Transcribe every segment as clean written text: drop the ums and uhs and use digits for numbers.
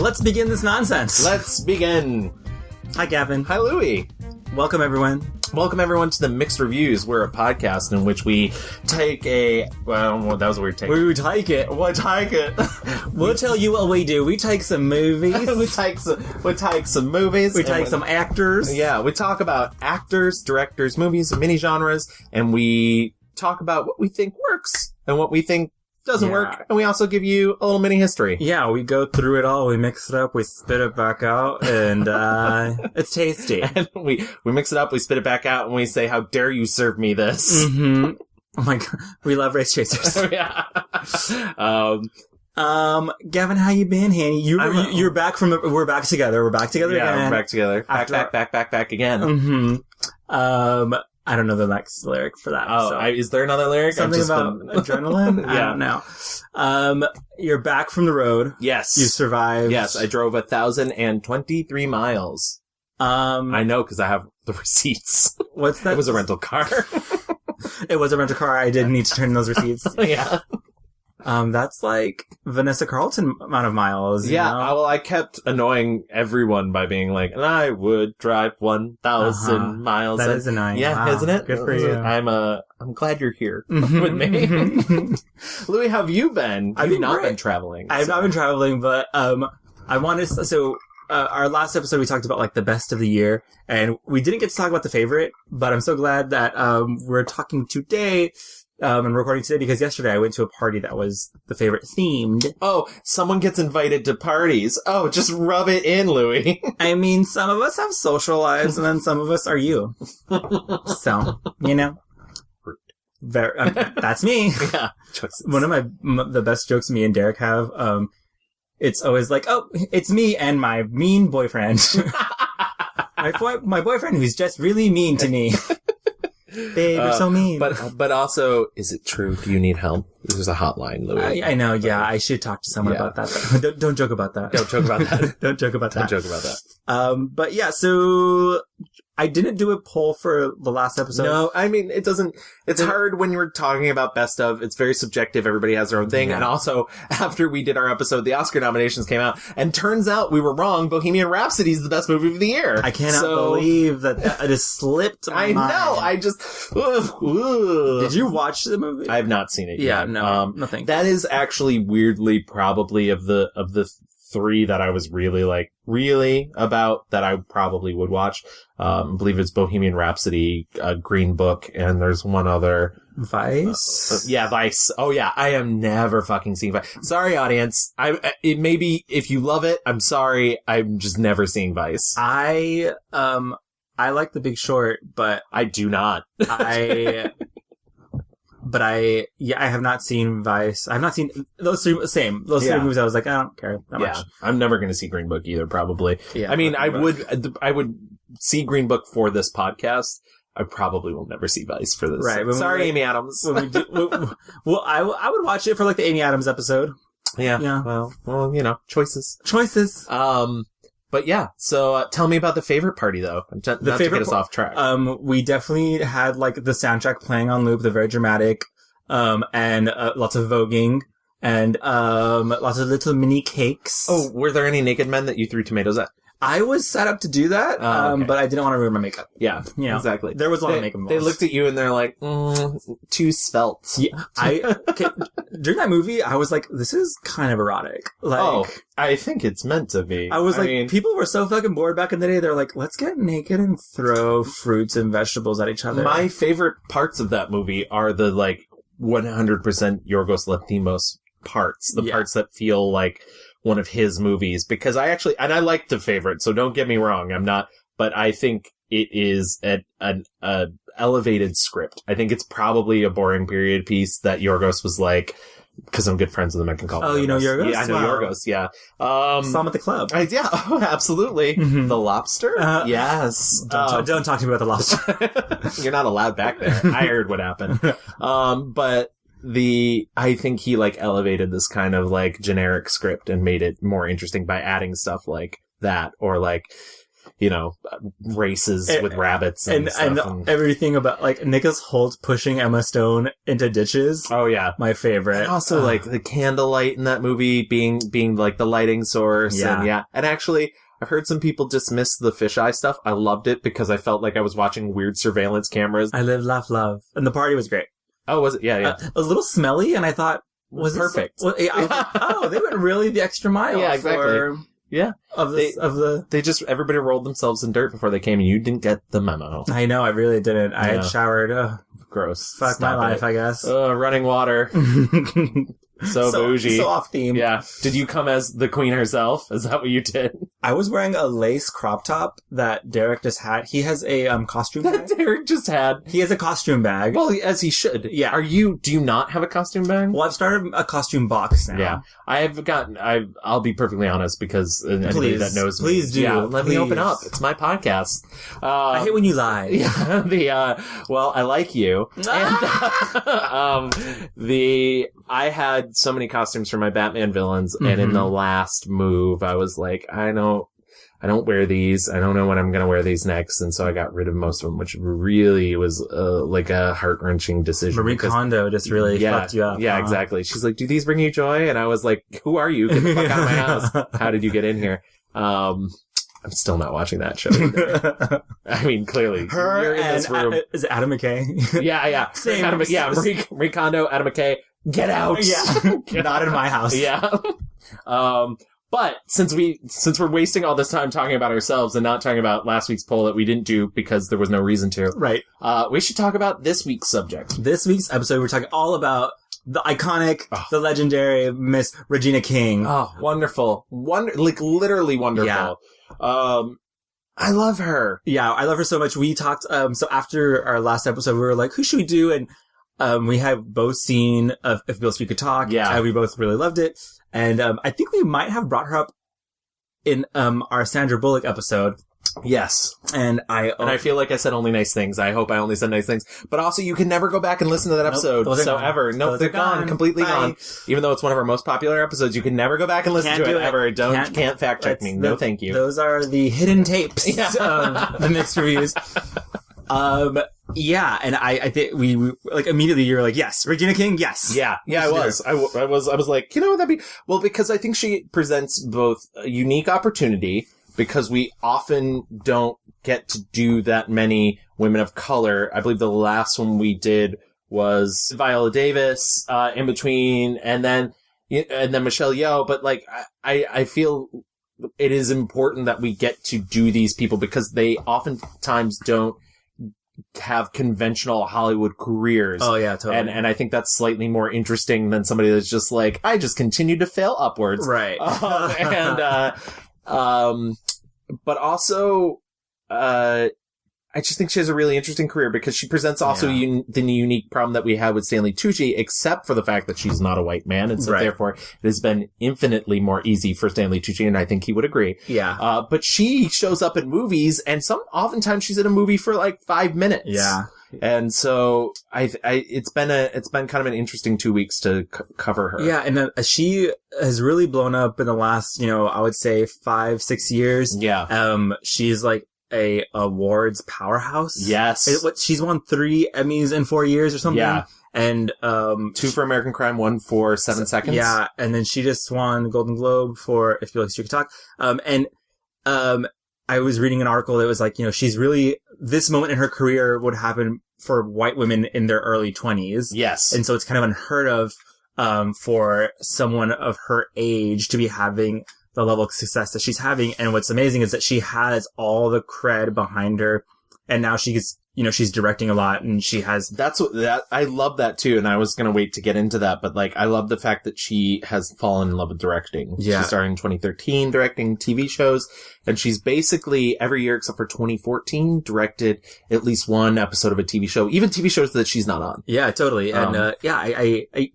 Let's begin this nonsense. Let's begin. Hi, Gavin. Hi, Louie. Welcome, everyone. Welcome, everyone, to the Mixed Reviews. We're a podcast in which we take a... Well, that was a weird take. We take it. We'll take it. We'll tell you what we do. We take some movies. we take some movies. We take some actors. Yeah, we talk about actors, directors, movies, mini genres, and we talk about what we think works and what we think doesn't work, and we also give you a little mini history. Yeah, we go through it all, we mix it up, we spit it back out, and it's tasty. And we mix it up, we spit it back out, and we say, how dare you serve me this? Mm-hmm. Oh my god, we love race chasers. Yeah. Gavin, how you been, Hanny? You're back from we're back together. We're back together again. Yeah, we're back together. Back again. Mm-hmm. I don't know the next lyric for that. Oh, so. Is there another lyric? Something about adrenaline? Yeah. I don't know. You're back from the road. Yes. You survived. Yes, I drove 1,023 miles. I know, because I have the receipts. What's that? It was a rental car. It was a rental car. I did need to turn in those receipts. Yeah. That's like Vanessa Carlton amount of miles. Yeah, you know? well, I kept annoying everyone by being like, and I would drive 1,000 miles. That is annoying. Yeah, wow. isn't it? Good for you. I'm glad you're here with me. Louis, how have you been? You've not been traveling. I've not been traveling, but I wanted to, so our last episode we talked about like the best of the year, and we didn't get to talk about the favorite, but I'm so glad that we're talking today. And recording today because yesterday I went to a party that was the favorite themed. Oh, someone gets invited to parties. Oh, just rub it in, Louis. I mean, some of us have social lives and then some of us are you. So, you know. That's me. Yeah. Choices. One of the best jokes me and Derek have, it's always like, oh, it's me and my mean boyfriend. My boyfriend who's just really mean to me. Babe, you're so mean. But also, is it true? Do you need help? There's a hotline, Louis. I know, yeah. I should talk to someone about that. Don't joke about that. Don't joke about that. Don't joke about that. Don't joke about that. But yeah, so I didn't do a poll for the last episode. No, I mean, it's hard when you're talking about best of. It's very subjective. Everybody has their own thing. Yeah. And also, after we did our episode, the Oscar nominations came out. And turns out we were wrong. Bohemian Rhapsody is the best movie of the year. I cannot believe that it has slipped my mind. I know. I just... Did you watch the movie? I have not seen it yet. Yeah, no, nothing. That is actually weirdly probably of the three that I was really about that I probably would watch. I believe it's Bohemian Rhapsody, Green Book, and there's one other. Vice? Yeah, Vice. Oh yeah, I am never fucking seeing Vice. Sorry, audience. It maybe if you love it, I'm sorry. I'm just never seeing Vice. I like The Big Short, but I do not. I have not seen Vice. I've not seen those three. Those three movies. I was like, I don't care that much. I'm never going to see Green Book either. Probably. Yeah. I mean, I would see Green Book for this podcast. I probably will never see Vice for this. Right. Sorry, Amy Adams. Well, I would watch it for like the Amy Adams episode. Yeah. Yeah. Well, you know, choices. But yeah, so tell me about the favorite party, though. Not to get us off track. We definitely had like the soundtrack playing on loop, the very dramatic, and lots of voguing, and lots of little mini cakes. Oh, were there any naked men that you threw tomatoes at? I was set up to do that, but I didn't want to ruin my makeup. Yeah, exactly. There was a lot of makeup involved. They looked at you and they're like, too svelte. Yeah, during that movie, I was like, this is kind of erotic. Like, I think it's meant to be. I mean, people were so fucking bored back in the day. They're like, let's get naked and throw fruits and vegetables at each other. My favorite parts of that movie are the, 100% Yorgos Lanthimos parts. The parts that feel like one of his movies, because I like The Favorite, so don't get me wrong, I'm not, but I think it is an elevated script. I think it's probably a boring period piece that Yorgos was like, because I'm good friends with him, I can call him Yorgos. You know Yorgos? Yeah, I know Yorgos, yeah. Saw him at the club. Absolutely. Mm-hmm. The Lobster? Yes. Don't talk to me about The Lobster. You're not allowed back there. I heard what happened. But I think he elevated this kind of generic script and made it more interesting by adding stuff like that, or races with rabbits and stuff. And everything about, like, Nicholas Hoult pushing Emma Stone into ditches. Oh, yeah. My favorite. And also, like, the candlelight in that movie being like, the lighting source. Yeah. And actually, I've heard some people dismiss the fisheye stuff. I loved it because I felt like I was watching weird surveillance cameras. I live, laugh, love. And the party was great. Oh, was it? Yeah. It was a little smelly, and I thought, was perfect. I was like, oh, they went really the extra mile. Yeah, exactly. They just, everybody rolled themselves in dirt before they came, and you didn't get the memo. I know, I really didn't. I had showered. Gross. Fuck my life, I guess. Running water. So bougie. So off theme. Yeah. Did you come as the queen herself? Is that what you did? I was wearing a lace crop top that Derek just had. He has a costume bag. Derek just had. He has a costume bag. Well, as he should. Yeah. Do you not have a costume bag? Well, I've started a costume box now. Yeah. I'll be perfectly honest because anybody that knows me. Please do. Yeah, let me open up. It's my podcast. I hate when you lie. Yeah. Well, I like you. And, I had so many costumes for my Batman villains, and in the last move, I was like, I don't wear these. I don't know when I'm going to wear these next, and so I got rid of most of them, which really was like a heart-wrenching decision. Marie Kondo just really fucked you up. Yeah, exactly. She's like, do these bring you joy? And I was like, who are you? Get the fuck out of my house. How did you get in here? I'm still not watching that show either. I mean, clearly. You're in this room. Is it Adam McKay? Yeah. Same. Marie Kondo, Adam McKay. Get out! Yeah, not in my house. Yeah. But since we're wasting all this time talking about ourselves and not talking about last week's poll that we didn't do because there was no reason to, right? We should talk about this week's subject. This week's episode, we're talking all about the iconic, the legendary Miss Regina King. Oh, wonderful! Like literally wonderful. Yeah. I love her. Yeah, I love her so much. We talked. So after our last episode, we were like, "Who should we do?" And we have both seen If Beale Street Could Talk. Yeah. We both really loved it. And I think we might have brought her up in our Sandra Bullock episode. Yes. And I feel like I said only nice things. I hope I only said nice things. But also, you can never go back and listen to that episode. Ever. Nope, they're gone. Completely gone. Even though it's one of our most popular episodes, you can never go back and listen to it ever. Can't fact check me. No, thank you. Those are the hidden tapes of the mixed reviews. Yeah, and I think we like immediately you were like, yes, Regina King, yes. Yeah, I was. I was like, that'd be, well, because I think she presents both a unique opportunity because we often don't get to do that many women of color. I believe the last one we did was Viola Davis, in between, and then Michelle Yeoh, but like, I feel it is important that we get to do these people because they oftentimes don't have conventional Hollywood careers. Oh yeah, totally. And I think that's slightly more interesting than somebody that's just like, I just continue to fail upwards. Right. But also, I just think she has a really interesting career because she presents also the unique problem that we had with Stanley Tucci, except for the fact that she's not a white man. And so therefore it has been infinitely more easy for Stanley Tucci. And I think he would agree. Yeah. But she shows up in movies and oftentimes she's in a movie for like 5 minutes. Yeah. And so it's been kind of an interesting 2 weeks to cover her. Yeah. And she has really blown up in the last, I would say 5-6 years. Yeah. She's like a awards powerhouse. Yes. She's won 3 Emmys in 4 years or something. Yeah. And 2 for American Crime, 1 for 7 Seconds. Yeah, and then she just won the Golden Globe for If Beale Street Could Talk. I was reading an article that was like, she's really, this moment in her career would happen for white women in their early 20s. Yes. And so it's kind of unheard of for someone of her age to be having the level of success that she's having. And what's amazing is that she has all the cred behind her. And now she's directing a lot and she has... I love that too. And I was going to wait to get into that, but like, I love the fact that she has fallen in love with directing. Yeah. She started in 2013 directing TV shows. And she's basically every year except for 2014 directed at least 1 episode of a TV show, even TV shows that she's not on. Yeah, totally. And,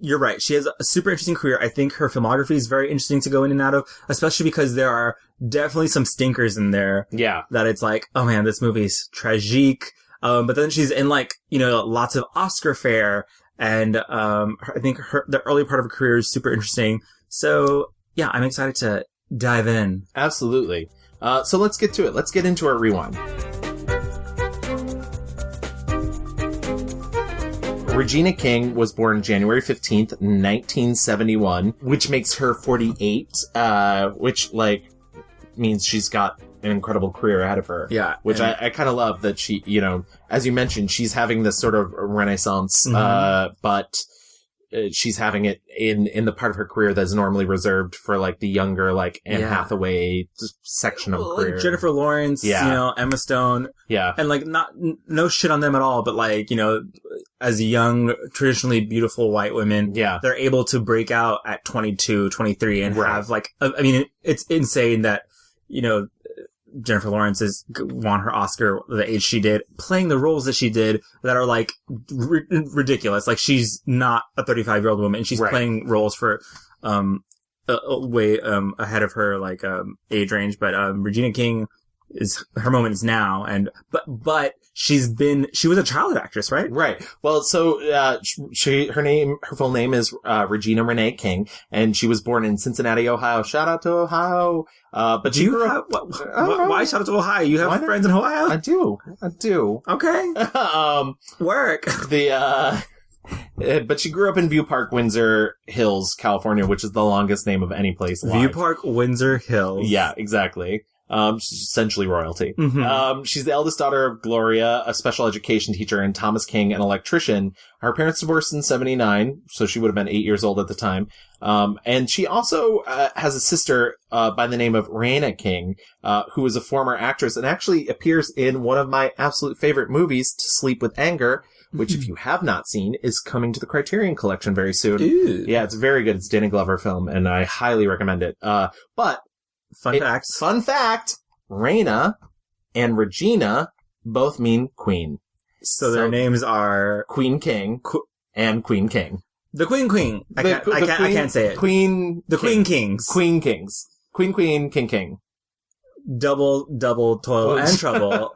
you're right. She has a super interesting career. I think her filmography is very interesting to go in and out of, especially because there are definitely some stinkers in there. Yeah. That it's like, oh man, this movie's tragique. But then she's in like, lots of Oscar fare. And, I think the early part of her career is super interesting. So yeah, I'm excited to dive in. Absolutely. So let's get to it. Let's get into our rewind. Regina King was born January 15th, 1971, which makes her 48, which, like, means she's got an incredible career ahead of her. Yeah. Which I kind of love that she, you know, as you mentioned, she's having this sort of renaissance, but she's having it in the part of her career that's normally reserved for, like, the younger, like, Anne Hathaway section of career. Like Jennifer Lawrence, you know, Emma Stone. Yeah. And, like, no shit on them at all, but, like, you know, as young, traditionally beautiful white women, they're able to break out at 22, 23 and have, like, I mean, it's insane that, you know, Jennifer Lawrence won her Oscar the age she did, playing the roles that she did that are, like, ridiculous. Like, she's not a 35-year-old woman. She's playing roles for, way, ahead of her, like, age range. But, Regina King her moment is now. But she was a child actress, right? Right. Well, so, her full name is, Regina Renee King, and she was born in Cincinnati, Ohio. Shout out to Ohio. But she grew up. Why shout out to Ohio? You have friends in Ohio? I do. Okay. Work. But she grew up in View Park, Windsor Hills, California, which is the longest name of any place alive. View Park, Windsor Hills. Yeah, exactly. She's essentially royalty. Mm-hmm. She's the eldest daughter of Gloria, a special education teacher, and Thomas King, an electrician. Her parents divorced in 1979, so she would have been 8 years old at the time. And she also has a sister by the name of Regina King, who is a former actress and actually appears in one of my absolute favorite movies, To Sleep with Anger, which, if you have not seen, is coming to the Criterion Collection very soon. Ooh. Yeah, it's very good. It's a Danny Glover film, and I highly recommend it. But Fun fact, Reina and Regina both mean queen. So their names are Queen King and Queen King. The Queen. I can't say it. Queen Kings. Queen Kings. Queen King. Double toil and trouble.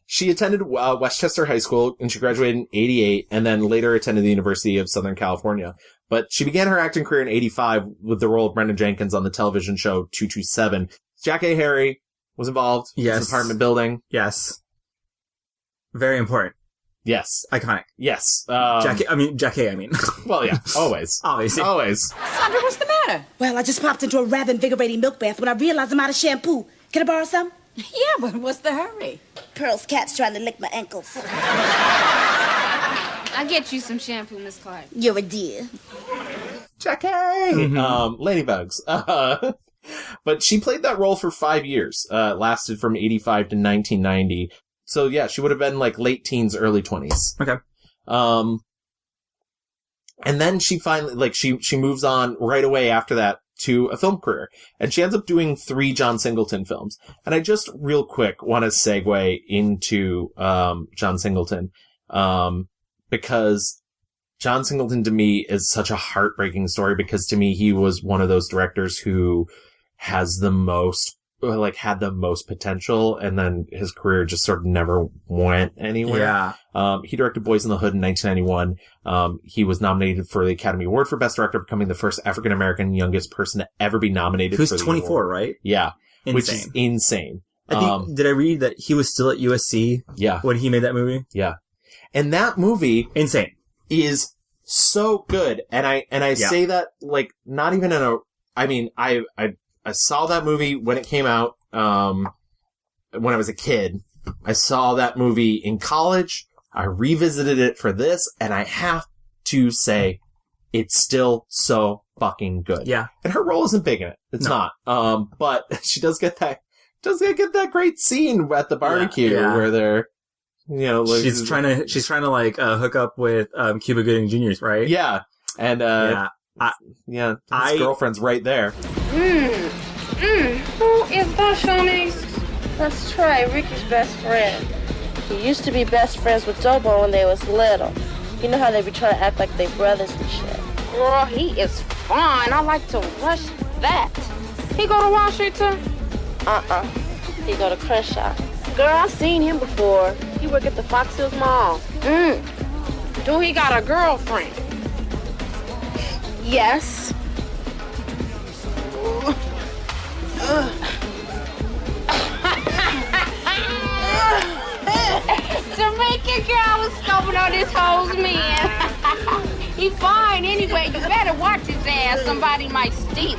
She attended Westchester High School, and she graduated in 1988, and then later attended the University of Southern California. But she began her acting career in 1985 with the role of Brenda Jenkins on the television show 227. Jack A. Harry was involved. Yes. His apartment building. Yes. Very important. Yes. Iconic. Yes. Jack A. Well, yeah. Always. Obviously. Always. Sandra, what's the matter? Well, I just popped into a rather invigorating milk bath when I realized I'm out of shampoo. Can I borrow some? Yeah, but what's the hurry? Pearl's cat's trying to lick my ankles. I'll get you some shampoo, Miss Clark. You're a dear. Jackie! Ladybugs. But she played that role for 5 years. Lasted from 1985 to 1990. So yeah, she would have been like late teens, early 20s. Okay. And then she finally, like, she moves on right away after that to a film career. And she ends up doing 3 John Singleton films. And I just real quick want to segue into, John Singleton. Because John Singleton to me is such a heartbreaking story, because to me, he was one of those directors who has the most, like, had the most potential, and then his career just sort of never went anywhere. Yeah. He directed Boys in the Hood in 1991. He was nominated for the Academy Award for Best Director, becoming the first African-American youngest person to ever be nominated for the 24, award. right? Yeah. Insane. Which is insane. I think, did I read that he was still at USC? Yeah. When he made that movie? Yeah. And that movie Insane. is so good. And I say that, like, not even in a, I mean, I saw that movie when it came out, when I was a kid. I saw that movie in college. I revisited it for this, and I have to say, it's still so fucking good. Yeah. And her role isn't big in it. It's not. But she does get that great scene at the barbecue where they're, you know, like, she's trying to like hook up with Cuba Gooding Jr.'s, right? Yeah. And his girlfriend's right there. Who is that, Shawnee's? Let's try Ricky's best friend. He used to be best friends with Dobo when they was little. You know how they be trying to act like they brothers and shit. Girl, he is fine. I like to rush that. He go to Wall Street too? He go to Crenshaw. Girl, I seen him before. He work at the Fox Hills Mall. Do he got a girlfriend? Yes. know this hoe's man. He fine anyway. You better watch his ass. Somebody might steal.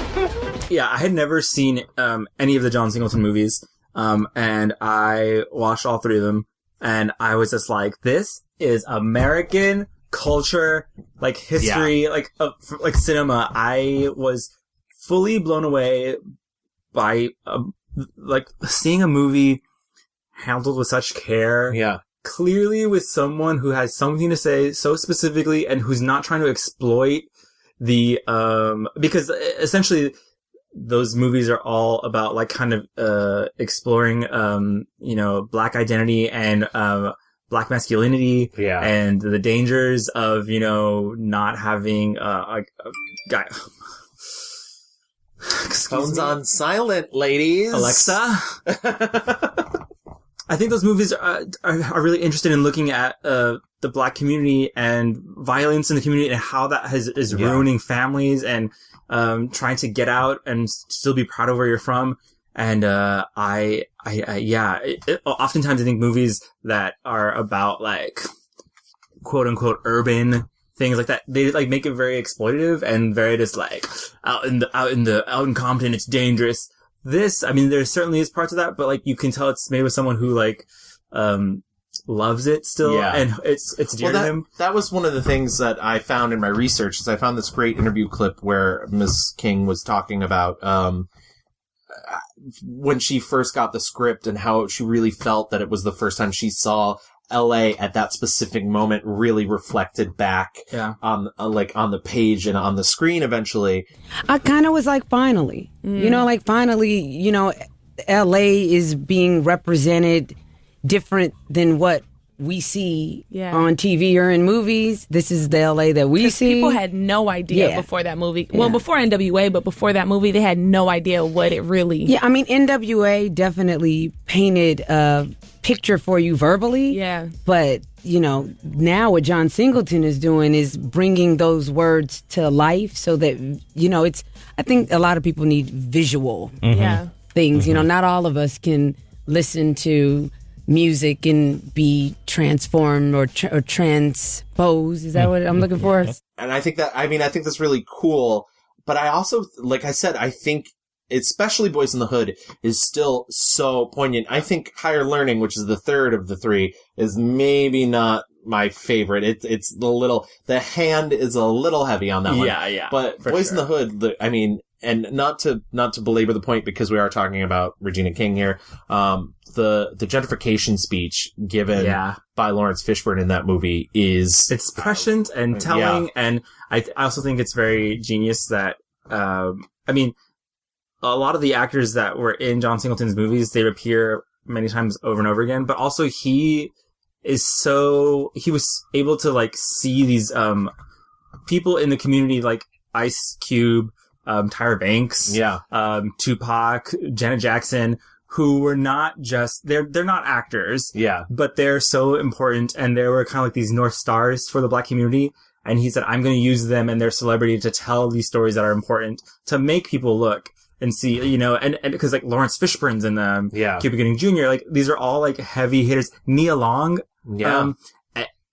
Yeah, I had never seen any of the John Singleton movies, and I watched all three of them, and I was just like, this is American culture, like history, like cinema. I was fully blown away by like seeing a movie handled with such care. Yeah. Clearly with someone who has something to say so specifically and who's not trying to exploit the, because essentially those movies are all about like kind of, exploring, Black identity and, Black masculinity. Yeah. And the dangers of, not having, a guy. Phone's on silent, ladies. Alexa? I think those movies are really interested in looking at the Black community and violence in the community and how that is ruining families and trying to get out and still be proud of where you're from. And oftentimes I think movies that are about like quote unquote urban things like that, they like make it very exploitative and very just like out in Compton, it's dangerous. This, I mean, there certainly is parts of that, but like you can tell it's made with someone who like loves it still, and it's dear to him. That was one of the things that I found in my research. Is I found this great interview clip where Miss King was talking about when she first got the script and how she really felt that it was the first time she saw LA at that specific moment really reflected back on the page and on the screen eventually. I kind of was like, finally, finally, LA is being represented different than what we see on TV or in movies. This is the LA that we see. People had no idea before that movie. Well, before NWA, but before that movie, they had no idea what it really... Yeah, I mean, NWA definitely painted a picture for you verbally. Yeah. But, now what John Singleton is doing is bringing those words to life so that, I think a lot of people need visual things. Mm-hmm. Not all of us can listen to music and be transformed or transposed. Is that what I'm looking for? And I think that's really cool. But I also, like I said, I think especially Boys in the Hood is still so poignant. I think Higher Learning, which is the third of the three, is maybe not my favorite. It's the hand is a little heavy on that one. Yeah. But Boys in the Hood, and not to belabor the point because we are talking about Regina King here, the gentrification speech given by Lawrence Fishburne in that movie it's prescient and telling, and I also think it's very genius that a lot of the actors that were in John Singleton's movies, they appear many times over and over again, but also he was able to like see these people in the community like Ice Cube, Tyra Banks, Tupac, Janet Jackson, who were not just, they're not actors, but they're so important, and they were kind of like these North Stars for the Black community. And he said, I'm going to use them and their celebrity to tell these stories that are important, to make people look and see, and because like Lawrence Fishburne's in them, Cuba Gooding Jr., like these are all like heavy hitters. Nia Long,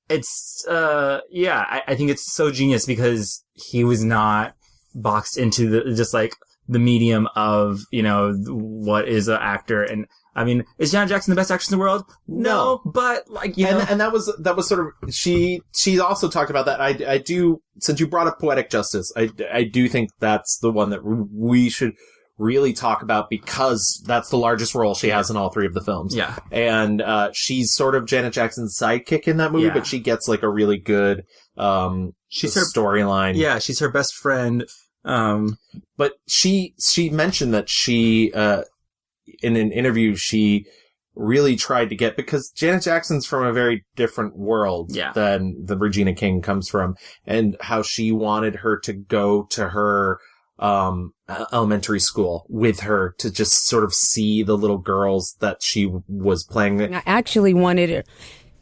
it's, I think it's so genius because he was not boxed into just like the medium of, what is an actor. And I mean, is Janet Jackson the best actress in the world? No, but like, and that was sort of, she also talked about that. I do, since you brought up Poetic Justice, I do think that's the one that we should really talk about because that's the largest role she has in all three of the films. Yeah. And, she's sort of Janet Jackson's sidekick in that movie, but she gets like a really good, she's her storyline. Yeah. She's her best friend. But she mentioned that she, in an interview, she really tried to get, because Janet Jackson's from a very different world than the Regina King comes from, and how she wanted her to go to her, elementary school with her to just sort of see the little girls that she was playing. I actually wanted,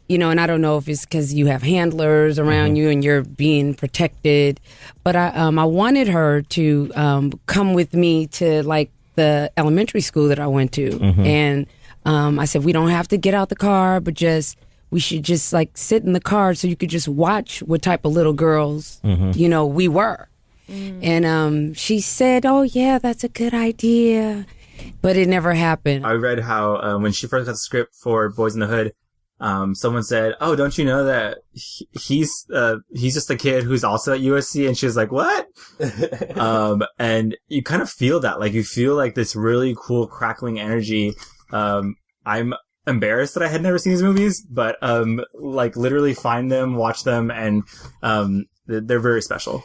and I don't know if it's because you have handlers around you and you're being protected, but I wanted her to come with me to like the elementary school that I went to, and I said, we don't have to get out the car, but just we should just like sit in the car so you could just watch what type of little girls, we were. And she said, oh, yeah, that's a good idea. But it never happened. I read how when she first got the script for Boys in the Hood, someone said, oh, don't you know that he's just a kid who's also at USC? And she was like, what? And you kind of feel that. Like, you feel like this really cool crackling energy. I'm embarrassed that I had never seen these movies, but like literally find them, watch them, and they're very special.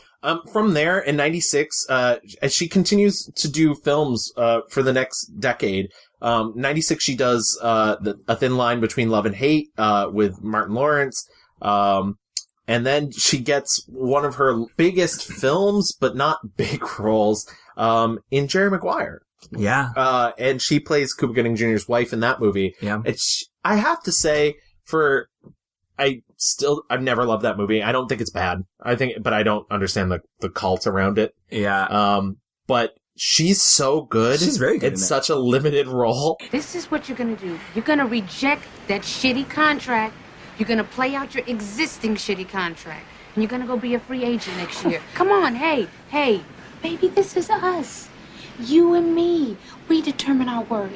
From there, in 96, as she continues to do films for the next decade, 96 she does A Thin Line Between Love and Hate with Martin Lawrence, and then she gets one of her biggest films, but not big roles, in Jerry Maguire. Yeah. And she plays Cuba Gooding Jr.'s wife in that movie. Yeah. I have to say, I've never loved that movie. I don't think it's bad. But I don't understand the cult around it. Yeah. But she's so good. She's very good. It's such a limited role. This is what you're gonna do. You're gonna reject that shitty contract. You're gonna play out your existing shitty contract. And you're gonna go be a free agent next year. Come on, hey, baby, this is us. You and me. We determine our worth.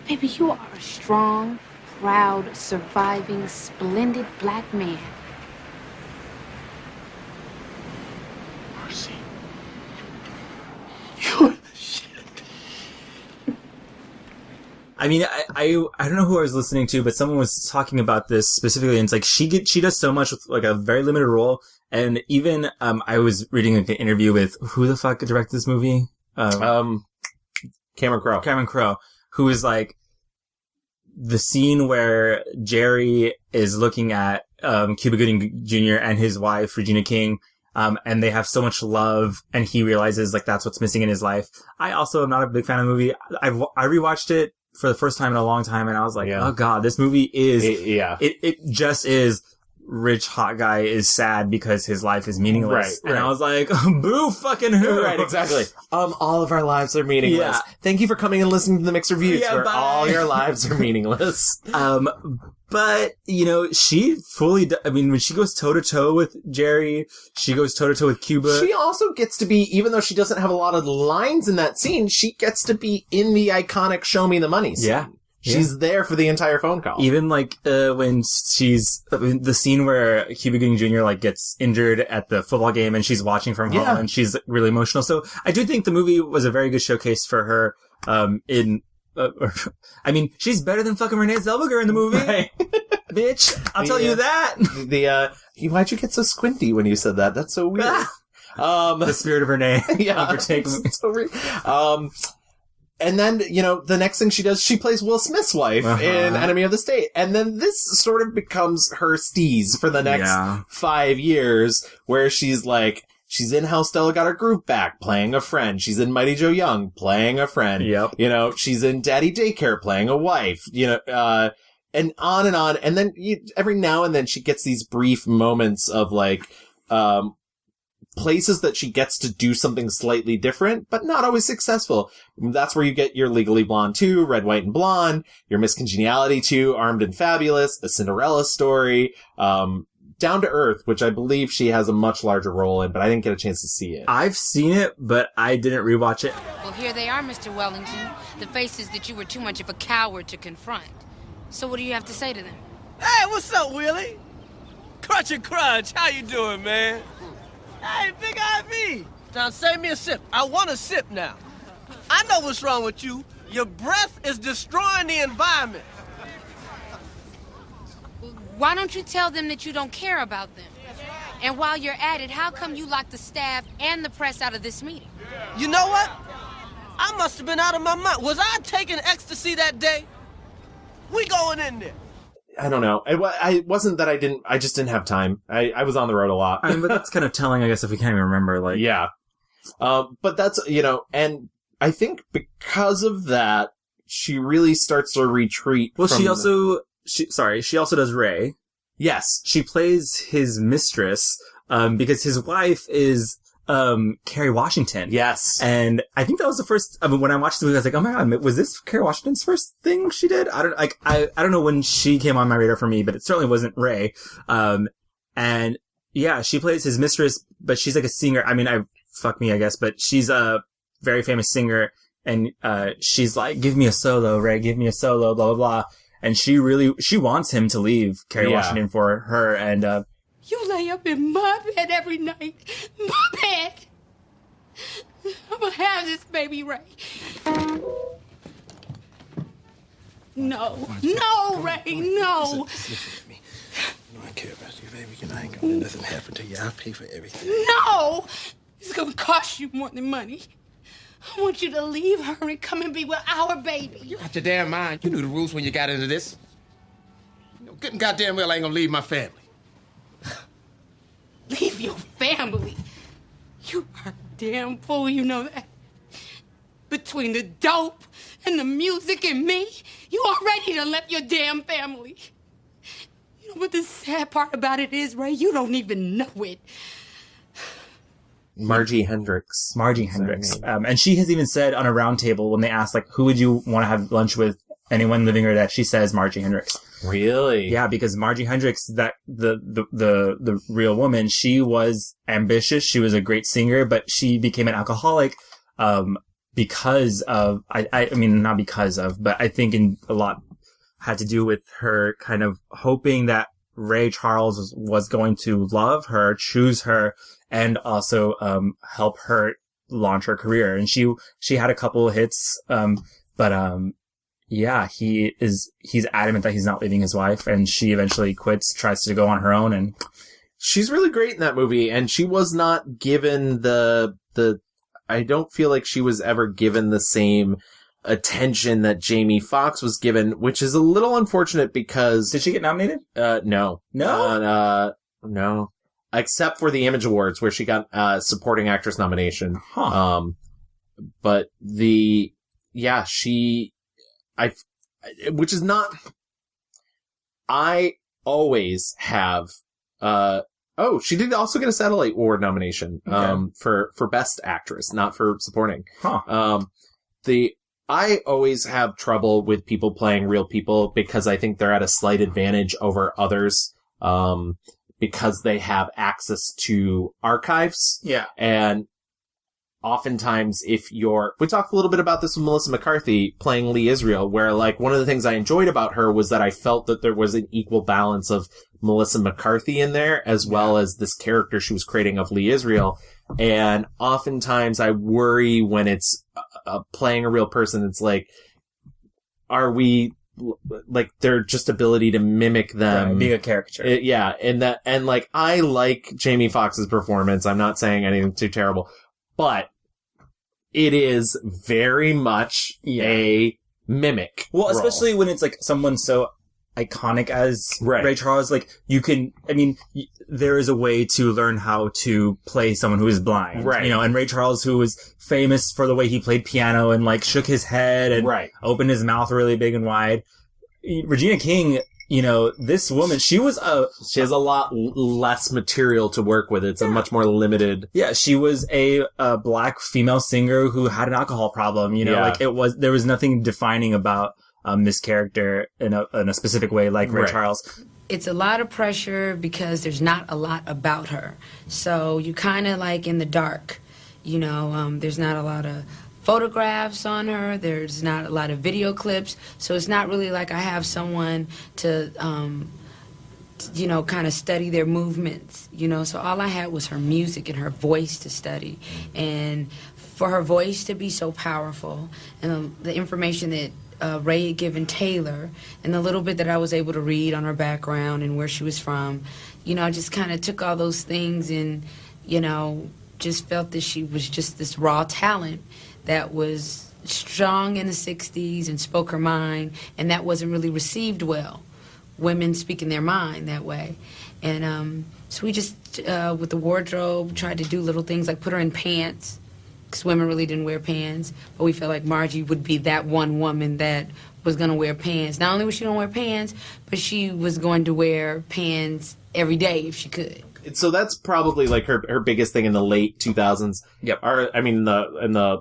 Baby, you are a strong, proud, surviving, splendid black man. Mercy. You're the shit. I mean, I don't know who I was listening to, but someone was talking about this specifically, and it's like she does so much with like a very limited role. And even I was reading like an interview with who the fuck directed this movie? Cameron Crowe, who is like the scene where Jerry is looking at Cuba Gooding Jr. and his wife Regina King, and they have so much love, and he realizes like that's what's missing in his life. I also am not a big fan of the movie. I rewatched it for the first time in a long time, and I was like, oh god, this movie is it just is. Rich hot guy is sad because his life is meaningless. Right. And I was like, boo fucking who? Right, exactly. All of our lives are meaningless. Yeah. Thank you for coming and listening to the Mixed Reviews where all your lives are meaningless. But, she fully, when she goes toe-to-toe with Jerry, she goes toe-to-toe with Cuba. She also gets to be, even though she doesn't have a lot of lines in that scene, she gets to be in the iconic Show Me the Money scene. Yeah. She's there for the entire phone call. Even like when she's the scene where Cuba Gooding Jr. like gets injured at the football game and she's watching from home and she's really emotional. So I do think the movie was a very good showcase for her. She's better than fucking Renee Zellweger in the movie, right. Bitch. I'll tell you that. Why'd you get so squinty when you said that? That's so weird. The spirit of Renee overtakes me. So weird. And then, the next thing she does, she plays Will Smith's wife in Enemy of the State. And then this sort of becomes her steez for the next 5 years, where she's in How Stella Got Her Groove Back, playing a friend. She's in Mighty Joe Young, playing a friend. Yep. She's in Daddy Daycare, playing a wife, and on and on. And then every now and then she gets these brief moments of places that she gets to do something slightly different, but not always successful. That's where you get your Legally Blonde 2, Red, White, and Blonde, your Miss Congeniality 2, Armed and Fabulous, A Cinderella Story, Down to Earth, which I believe she has a much larger role in, but I didn't get a chance to see it. I've seen it, but I didn't rewatch it. Well, here they are, Mr. Wellington. The faces that you were too much of a coward to confront. So what do you have to say to them? Hey, what's up, Willie? Crunch and Crunch, how you doing, man? Hey, Big IV. Now, save me a sip. I want a sip now. I know what's wrong with you. Your breath is destroying the environment. Why don't you tell them that you don't care about them? And while you're at it, how come you locked the staff and the press out of this meeting? You know what? I must have been out of my mind. Was I taking ecstasy that day? We going in there. I don't know. It wasn't that I just didn't have time. I was on the road a lot. But that's kind of telling, I guess, if we can't even remember, Yeah. But that's, and I think because of that, she really starts to retreat. Well, she also does Ray. Yes. She plays his mistress, because his wife is, Kerry Washington. Yes. And I think that was the first, I mean, when I watched the movie, I was like, oh my God, was this Kerry Washington's first thing she did? I don't know when she came on my radar for me, but it certainly wasn't Ray. And yeah, she plays his mistress, but she's like a singer. I mean, fuck me, I guess, but she's a very famous singer. And, she's like, give me a solo, Ray, give me a solo, blah, blah, blah. And she wants him to leave Kerry Washington for her. And, You lay up in my bed every night. My bed. I'm gonna have this baby, Ray. No, Ray, no. Listen to me. You know I care about you, baby. And I ain't gonna let nothing happen to you. I'll pay for everything. No! It's gonna cost you more than money. I want you to leave her and come and be with our baby. You out your damn mind. You knew the rules when you got into this. You know, good and goddamn well I ain't gonna leave my family. Leave your family? You are a damn fool, you know that. Between the dope and the music and me, you already done left your damn family. You know what the sad part about it is, Ray? You don't even know it. Margie Hendricks. And she has even said on a round table when they asked, like, who would you want to have lunch with, anyone living or dead, she says Margie Hendricks. Really? Yeah, because Margie Hendricks, that the real woman, she was ambitious. She was a great singer, but she became an alcoholic, because of, I mean, not because of, but I think in a lot had to do with her kind of hoping that Ray Charles was going to love her, choose her, and also, help her launch her career. And she had a couple of hits, yeah, he's adamant that he's not leaving his wife, and she eventually quits, tries to go on her own, and she's really great in that movie, and she was not given I don't feel like she was ever given the same attention that Jamie Foxx was given, which is a little unfortunate because... Did she get nominated? No. No? No. Except for the Image Awards, where she got supporting actress nomination. Huh. But which is not... I always have... she did also get a Satellite Award nomination, for Best Actress, not for supporting. Huh. I always have trouble with people playing real people because I think they're at a slight advantage over others, because they have access to archives. Yeah. And oftentimes we talked a little bit about this with Melissa McCarthy playing Lee Israel, where like one of the things I enjoyed about her was that I felt that there was an equal balance of Melissa McCarthy in there as well as this character she was creating of Lee Israel. And oftentimes I worry when it's playing a real person, it's like, are we like their just ability to mimic them, right, being a caricature? And like I like Jamie Foxx's performance. I'm not saying anything too terrible, but it is very much a mimic. Well, role. especially when it's like someone so iconic as Ray Charles. Like there is a way to learn how to play someone who is blind. Right. You know, and Ray Charles, who was famous for the way he played piano and like shook his head and opened his mouth really big and wide. Regina King, you know, this woman, she has a lot less material to work with. It's a much more limited. Yeah, she was a black female singer who had an alcohol problem. You know, there was nothing defining about this character in a specific way, like Ray Charles. It's a lot of pressure because there's not a lot about her. So you kind of like in the dark, you know, there's not a lot of photographs on her. There's not a lot of video clips. So it's not really like I have someone to, you know, kind of study their movements, you know. So all I had was her music and her voice to study. And for her voice to be so powerful and the information that Ray had given Taylor and the little bit that I was able to read on her background and where she was from, you know, I just kind of took all those things and, you know, just felt that she was just this raw talent that was strong in the 60s and spoke her mind, and that wasn't really received well. Women speaking their mind that way. And so we just, with the wardrobe, tried to do little things like put her in pants, because women really didn't wear pants, but we felt like Margie would be that one woman that was going to wear pants. Not only was she going to wear pants, but she was going to wear pants every day if she could. So that's probably like her biggest thing in the late 2000s. Yep. Or, I mean, in the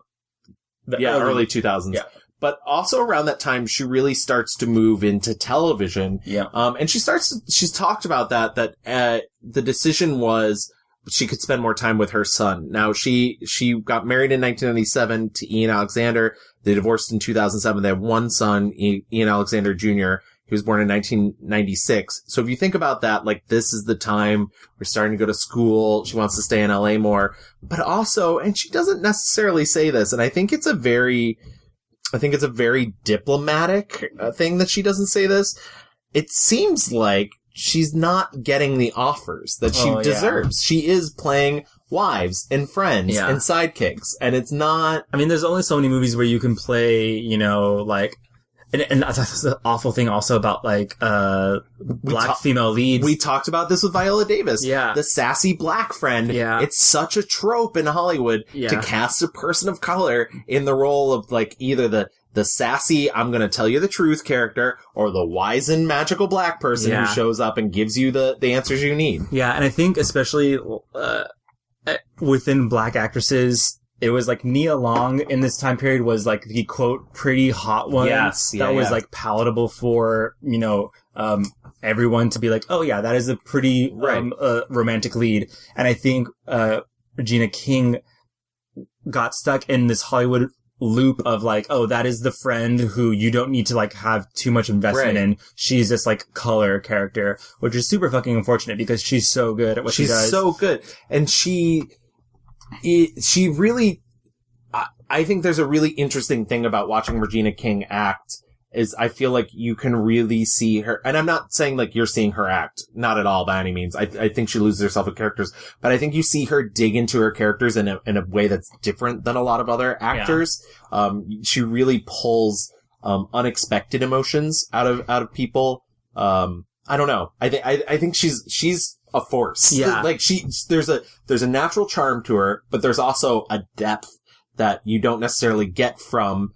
early 2000s. Yeah. But also around that time, she really starts to move into television. Yeah. And she's talked about that the decision was she could spend more time with her son. Now, she got married in 1997 to Ian Alexander. They divorced in 2007. They have one son, Ian Alexander Jr., he was born in 1996. So if you think about that, like, this is the time we're starting to go to school. She wants to stay in LA more. But also, and she doesn't necessarily say this, and I think it's a very diplomatic thing that she doesn't say this. It seems like she's not getting the offers that she deserves. She is playing wives and friends and sidekicks, and it's not... I mean, there's only so many movies where you can play, you know, like... And that's the awful thing also about, like, black female leads. We talked about this with Viola Davis. Yeah. The sassy black friend. Yeah. It's such a trope in Hollywood to cast a person of color in the role of, like, either the sassy, I'm gonna tell you the truth character, or the wizened magical black person who shows up and gives you the answers you need. Yeah, and I think especially within black actresses, it was like Nia Long in this time period was like the quote pretty hot one. Yes, that was like palatable for, you know, everyone to be like, oh yeah, that is a pretty romantic lead. And I think Regina King got stuck in this Hollywood loop of like, oh, that is the friend who you don't need to like have too much investment in. She's this like color character, which is super fucking unfortunate because she's so good at what she does. She's so good. And she really, I think there's a really interesting thing about watching Regina King act is I feel like you can really see her, and I'm not saying like you're seeing her act, not at all by any means. I think she loses herself in characters, but I think you see her dig into her characters in a way that's different than a lot of other actors. Yeah. She really pulls, unexpected emotions out of people. I don't know. I think she's a force. Yeah. Like there's a natural charm to her, but there's also a depth that you don't necessarily get from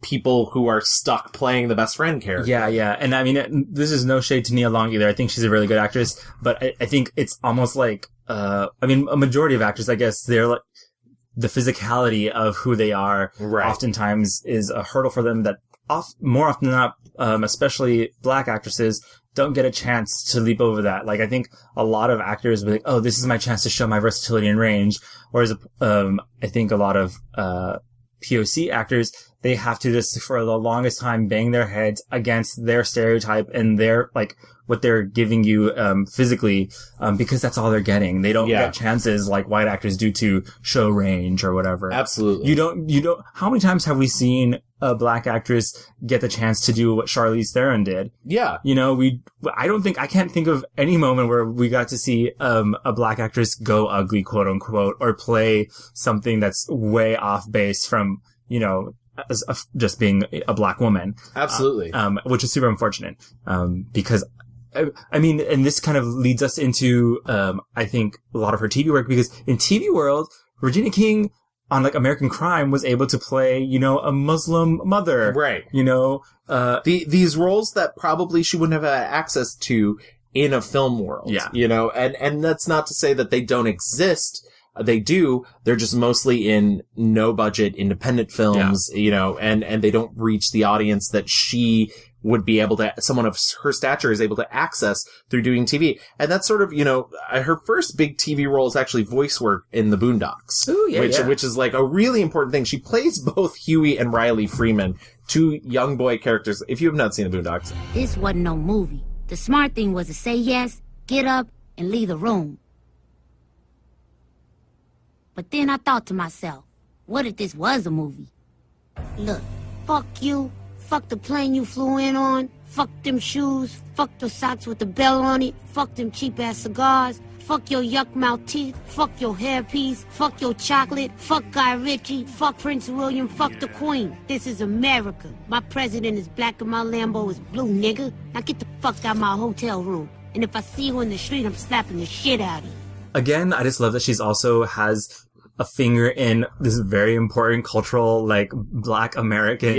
people who are stuck playing the best friend character. Yeah. And I mean, this is no shade to Nia Long either. I think she's a really good actress, but I think it's almost like, I mean, a majority of actors, I guess, they're like, the physicality of who they are oftentimes is a hurdle for them that more often than not, especially black actresses, don't get a chance to leap over that. Like, I think a lot of actors will be like, oh, this is my chance to show my versatility and range. Whereas, I think a lot of, POC actors, they have to just, for the longest time, bang their heads against their stereotype and their, like, what they're giving you, physically, because that's all they're getting. They don't get chances like white actors do to show range or whatever. Absolutely. You don't, how many times have we seen a black actress get the chance to do what Charlize Theron did? Yeah. You know, I can't think of any moment where we got to see, a black actress go ugly, quote unquote, or play something that's way off base from, you know, just being a black woman. Absolutely. Which is super unfortunate. Because, I mean, and this kind of leads us into, I think a lot of her TV work, because in TV world, Regina King on like American Crime was able to play, you know, a Muslim mother. Right. You know, these roles that probably she wouldn't have had access to in a film world. Yeah. You know, and that's not to say that they don't exist. They do. They're just mostly in no budget independent films, you know, and they don't reach the audience that she would be able to, someone of her stature is able to access through doing TV. And that's sort of, you know, her first big TV role is actually voice work in The Boondocks. Ooh, which is like a really important thing. She plays both Huey and Riley Freeman, two young boy characters. If you have not seen The Boondocks. This wasn't no movie. The smart thing was to say yes, get up, and leave the room. But then I thought to myself, what if this was a movie? Look, fuck you. Fuck the plane you flew in on. Fuck them shoes. Fuck the socks with the bell on it. Fuck them cheap-ass cigars. Fuck your yuck-mouth teeth. Fuck your hairpiece. Fuck your chocolate. Fuck Guy Ritchie. Fuck Prince William. Fuck the Queen. This is America. My president is black and my Lambo is blue, nigga. Now get the fuck out my hotel room. And if I see you in the street, I'm slapping the shit out of you. Again, I just love that she's also has a finger in this very important cultural, like, Black American,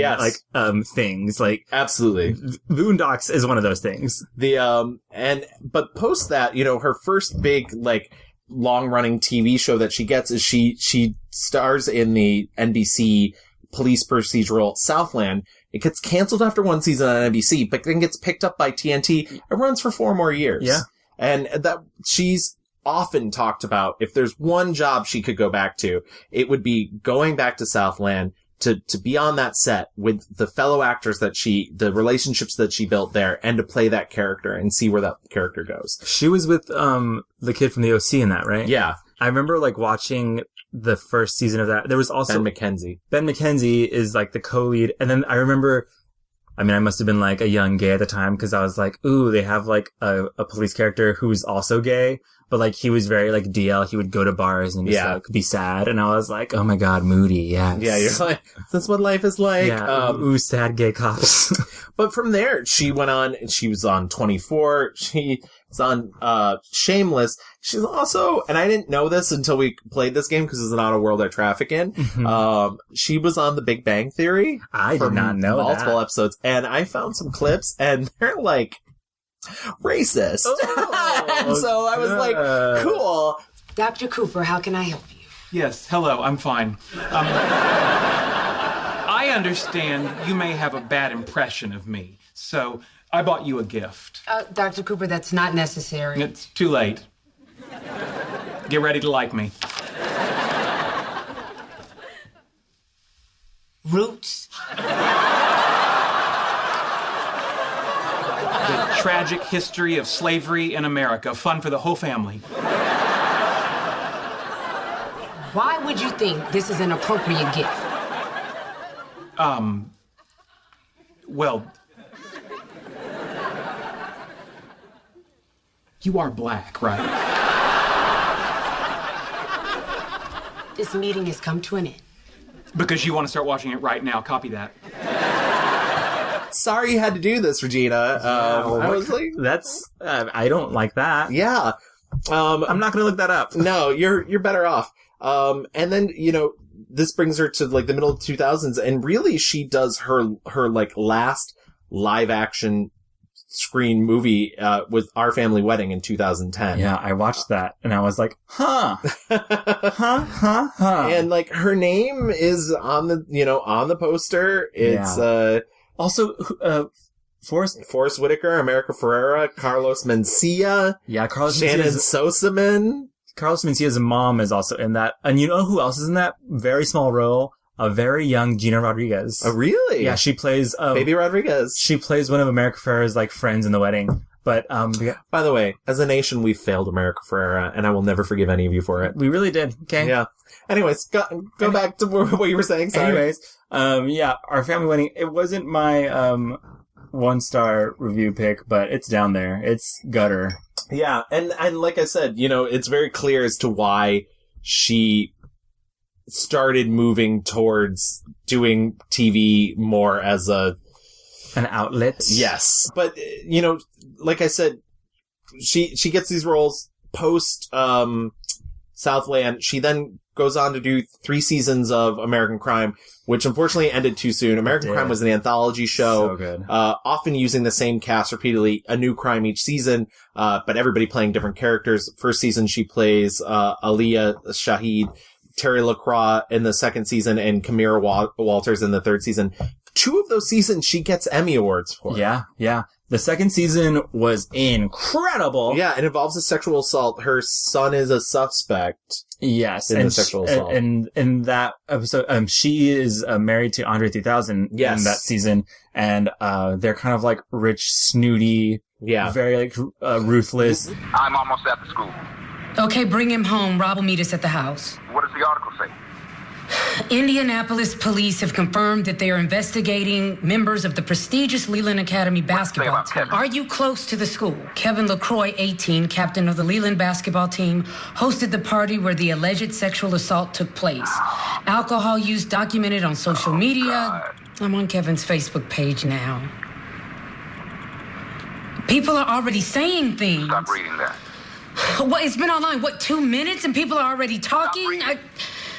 things. Like, absolutely. Boondocks is one of those things. But post that, her first big, like, long-running TV show that she gets is she stars in the NBC police procedural Southland. It gets canceled after one season on NBC, but then gets picked up by TNT. It runs for 4 more years. Yeah. And that she's often talked about, if there's one job she could go back to, it would be going back to Southland to be on that set with the fellow actors the relationships that she built there, and to play that character and see where that character goes. She was with, the kid from the OC in that, right? Yeah. I remember, like, watching the first season of that. There was also... Ben McKenzie. Ben McKenzie is, like, the co-lead. And then I remember... I mean, I must have been, like, a young gay at the time, because I was like, ooh, they have, like, a police character who's also gay. But, like, he was very, like, DL. He would go to bars and just, like, be sad. And I was like, oh my god, moody, yes. Yeah, you're like, that's what life is like. Yeah, ooh, sad gay cops. But from there, she went on, she was on 24. She was on, Shameless. She's also, and I didn't know this until we played this game, because it's not a world I traffic in. Mm-hmm. She was on The Big Bang Theory. I did not know multiple that. episodes. And I found some clips, and they're, like, racist. And so I was like, cool. Dr. Cooper, how can I help you? Yes, hello, I'm fine. I understand you may have a bad impression of me, so I bought you a gift. Dr. Cooper, that's not necessary. It's too late. Get ready to like me. Roots? The tragic history of slavery in America. Fun for the whole family. Why would you think this is an appropriate gift? Well, you are black, right? This meeting has come to an end. Because you want to start watching it right now. Copy that. Sorry you had to do this, Regina. I was like, that's, I don't like that. Yeah. I'm not going to look that up. No, you're better off. And then, this brings her to, like, the middle of the 2000s, and really she does her like, last live action screen movie, with Our Family Wedding in 2010. Yeah, I watched that, and I was like, huh. And, like, her name is on the poster. It's, also, Forrest Whitaker, America Ferrera, Carlos Mencia. Yeah, Shannon Sosaman. Carlos Mencia's mom is also in that. And you know who else is in that? Very small role. A very young Gina Rodriguez. Oh, really? Yeah, she plays... Baby Rodriguez. She plays one of America Ferrera's, like, friends in the wedding. But, by the way, as a nation, we failed America Ferrera, and I will never forgive any of you for it. We really did. Okay. Yeah. Anyways, go back to what you were saying. Sorry. Anyways, yeah, Our Family Wedding, it wasn't my, 1-star review pick, but it's down there. It's gutter. Yeah, and like I said, it's very clear as to why she started moving towards doing TV more as an outlet. Yes. But, like I said, she gets these roles post, Southland. She then goes on to do 3 seasons of American Crime, which unfortunately ended too soon. American Crime was an anthology show. So good. Often using the same cast repeatedly, a new crime each season, but everybody playing different characters. First season, she plays, Aaliyah Shahid, Terry LaCroix in the second season, and Kamira Walters in the third season. 2 of those seasons she gets Emmy Awards for. Yeah, yeah. The second season was incredible. Yeah, it involves a sexual assault. Her son is a suspect. Yes. In the sexual assault. And in that episode, she is married to Andre 3000 in that season. And they're kind of like rich, snooty, very like ruthless. I'm almost at the school. Okay, bring him home. Rob will meet us at the house. What does the article say? Indianapolis police have confirmed that they are investigating members of the prestigious Leland Academy basketball team. Are you close to the school? Kevin LaCroix, 18, captain of the Leland basketball team, hosted the party where the alleged sexual assault took place. Alcohol use documented on social media. God. I'm on Kevin's Facebook page now. People are already saying things. Stop reading that. What? It's been online, 2 minutes and people are already talking?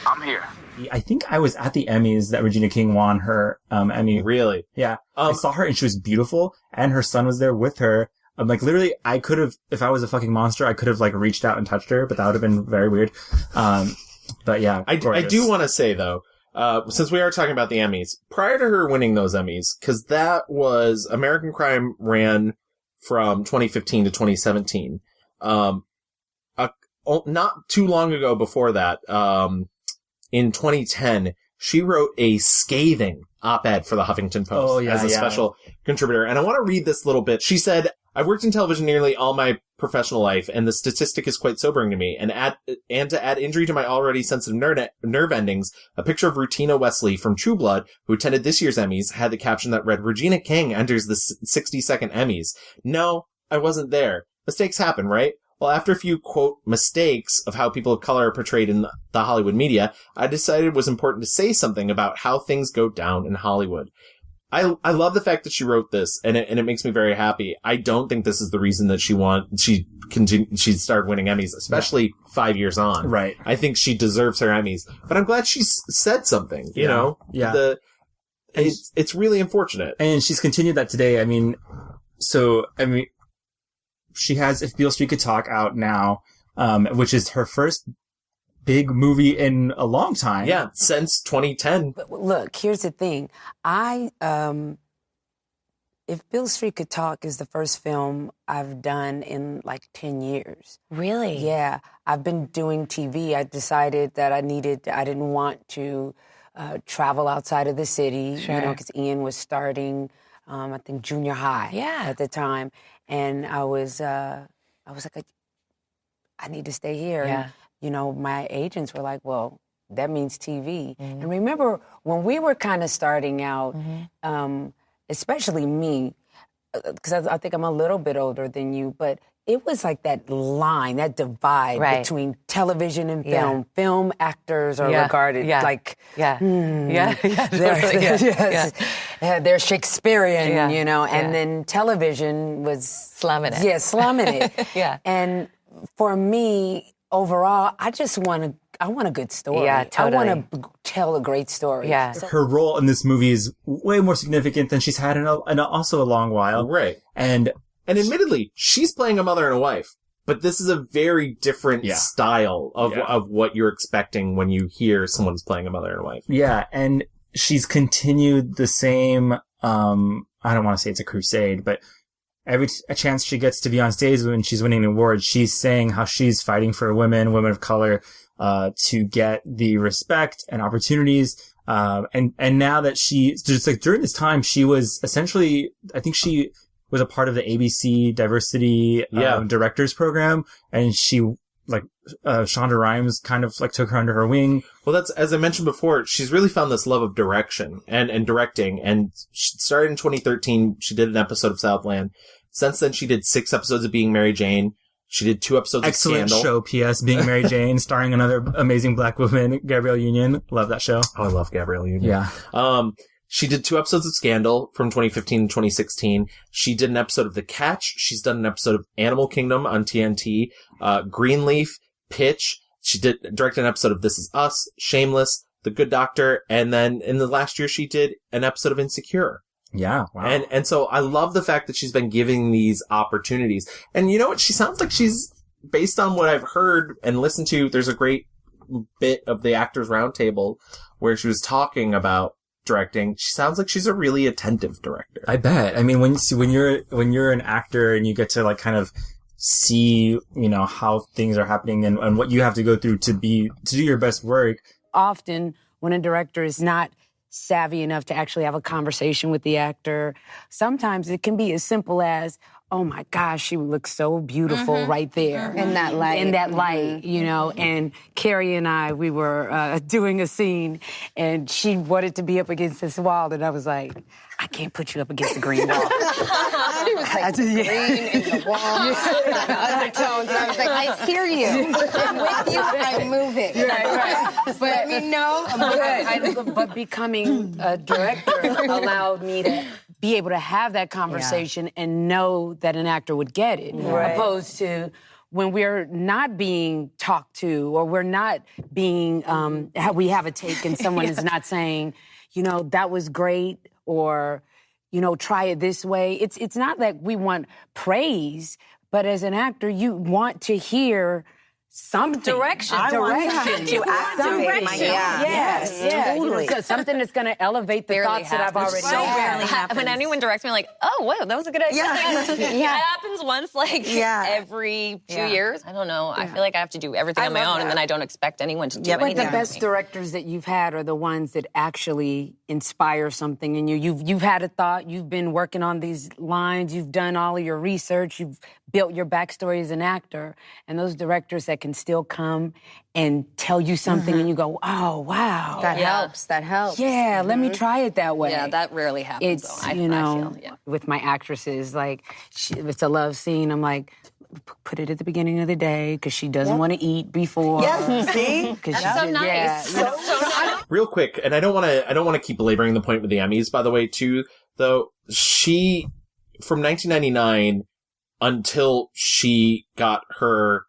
I'm here. I think I was at the Emmys that Regina King won her Emmy. Really? Yeah. I saw her and she was beautiful, and her son was there with her. Like, literally, I could have, if I was a fucking monster, I could have, like, reached out and touched her, but that would have been very weird. But yeah, I do want to say, though, since we are talking about the Emmys, prior to her winning those Emmys, because that was American Crime ran from 2015 to 2017. Not too long ago before that, in 2010, she wrote a scathing op-ed for the Huffington Post as a special contributor. And I want to read this little bit. She said, "I've worked in television nearly all my professional life, and the statistic is quite sobering to me. And to add injury to my already sensitive nerve endings, a picture of Rutina Wesley from True Blood, who attended this year's Emmys, had the caption that read, 'Regina King enters the 62nd Emmys.' No, I wasn't there. Mistakes happen, right? Well, after a few, quote, mistakes of how people of color are portrayed in the Hollywood media, I decided it was important to say something about how things go down in Hollywood." I love the fact that she wrote this, and it makes me very happy. I don't think this is the reason that she started winning Emmys, especially 5 years on. Right. I think she deserves her Emmys, but I'm glad she said something. You know, it's really unfortunate, and she's continued that today. I mean, she has If Beale Street Could Talk out now, which is her first big movie in a long time. Yeah, since 2010. But look, here's the thing. If Beale Street Could Talk is the first film I've done in like 10 years. Really? Yeah. I've been doing TV. I decided that I didn't want to travel outside of the city, sure. you know, because Ian was starting, I think, junior high at the time. And I was like, I need to stay here. Yeah. And, you know, my agents were like, well, that means TV. Mm-hmm. And remember, when we were kind of starting out, especially me, because I think I'm a little bit older than you, but it was like that line, that divide between television and film. Yeah. Film actors are regarded like, they're Shakespearean, you know, and then television was... slumming it. Yeah, slumming it. Yeah. And for me... overall, I want a good story. Yeah, totally. I want to tell a great story. Yeah. Her role in this movie is way more significant than she's had in also a long while. Right. And admittedly, she's playing a mother and a wife, but this is a very different style of what you're expecting when you hear someone's playing a mother and a wife. Yeah, and she's continued the same, I don't want to say it's a crusade, but every chance she gets to be on stage when she's winning an award, she's saying how she's fighting for women of color, to get the respect and opportunities. And now that just like during this time, she was essentially, I think she was a part of the ABC diversity, directors program. And she, like, Shonda Rhimes kind of like took her under her wing. Well, that's, as I mentioned before, she's really found this love of direction and directing. And she started in 2013. She did an episode of Southland. Since then, she did 6 episodes of Being Mary Jane. She did 2 episodes of Scandal. Excellent show, P.S. Being Mary Jane, starring another amazing black woman, Gabrielle Union. Love that show. Oh, I love Gabrielle Union. Yeah. She did 2 episodes of Scandal from 2015 to 2016. She did an episode of The Catch. She's done an episode of Animal Kingdom on TNT. Greenleaf, Pitch. She directed an episode of This Is Us, Shameless, The Good Doctor, and then in the last year she did an episode of Insecure. Yeah, wow. And so I love the fact that she's been giving these opportunities. And you know what? She sounds like she's, based on what I've heard and listened to, there's a great bit of the Actors Roundtable where she was talking about directing. She sounds like she's a really attentive director. I bet. I mean, when you're an actor and you get to like kind of see, you know, how things are happening and what you have to go through to do your best work. Often when a director is not savvy enough to actually have a conversation with the actor, sometimes it can be as simple as, oh my gosh, she looks so beautiful right there. In that light. You know. And Carrie and I, we were doing a scene, and she wanted to be up against this wall, and I was like, I can't put you up against the green wall. She was like, green in the wall, undertones, and I was like, I hear you. I'm with you, I'm moving. Right. Just let me know. I'm good. But becoming a director allowed me to be able to have that conversation and know that an actor would get it, opposed to when we're not being talked to or we're not being, we have a take and someone is not saying, that was great or, try it this way. It's not like we want praise, but as an actor, you want to hear something. Direction. I want to activate my Yes, totally. Something that's going to elevate the thoughts that I've already had. When anyone directs me, like, oh, wow, that was a good idea. Yeah. That happens once, every 2 years. I don't know. I feel like I have to do everything on my own, and then I don't expect anyone to do anything. But the best directors that you've had are the ones that actually inspire something in you. You've had a thought. You've been working on these lines. You've done all of your research. You've built your backstory as an actor. And those directors that can still come and tell you something and you go, oh, wow. That helps. Yeah, let me try it that way. Yeah, that rarely happens, It's, though. I feel, with my actresses, like, if it's a love scene, I'm like, put it at the beginning of the day because she doesn't want to eat before. Yes, see? That's so nice. So nice. Real quick, and I don't want to keep belaboring the point with the Emmys, by the way, too, though. She, from 1999 until she got her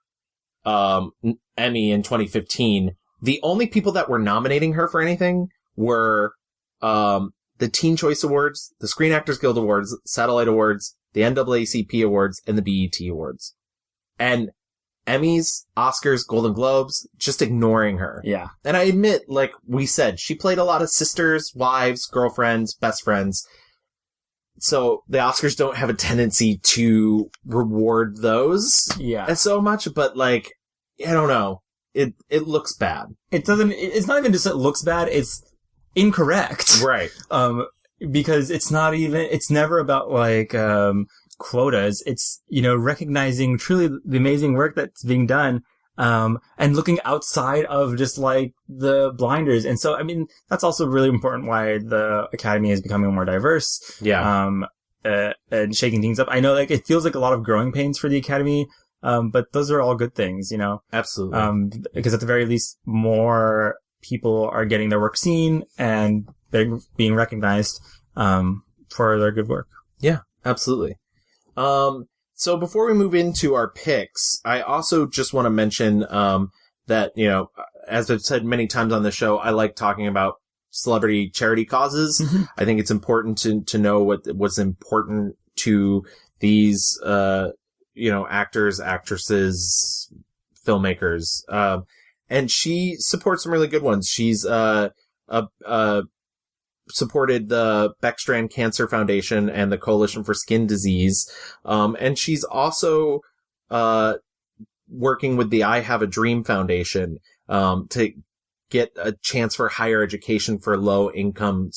Emmy in 2015, the only people that were nominating her for anything were the Teen Choice Awards, the Screen Actors Guild Awards, Satellite Awards, the NAACP Awards, and the BET Awards. And Emmys, Oscars, Golden Globes, just ignoring her. Yeah. And I admit, like we said, she played a lot of sisters, wives, girlfriends, best friends. So the Oscars don't have a tendency to reward those so much, but like, I don't know. It looks bad. It's not even just it looks bad, it's incorrect. Right. Because it's never about like, quotas. It's, recognizing truly the amazing work that's being done, and looking outside of just like the blinders. And so, I mean, that's also really important why the Academy is becoming more diverse. Yeah. And shaking things up. I know like it feels like a lot of growing pains for the Academy. But those are all good things, Absolutely. Because at the very least, more people are getting their work seen and they're being recognized, for their good work. Yeah, absolutely. So before we move into our picks, I also just want to mention, that, as I've said many times on the show, I like talking about celebrity charity causes. Mm-hmm. I think it's important to know what's important to these, actors, actresses, filmmakers. And she supports some really good ones. She's, supported the Beckstrand Cancer Foundation and the Coalition for Skin Disease. And she's also, working with the I Have a Dream Foundation, to get a chance for higher education for low income,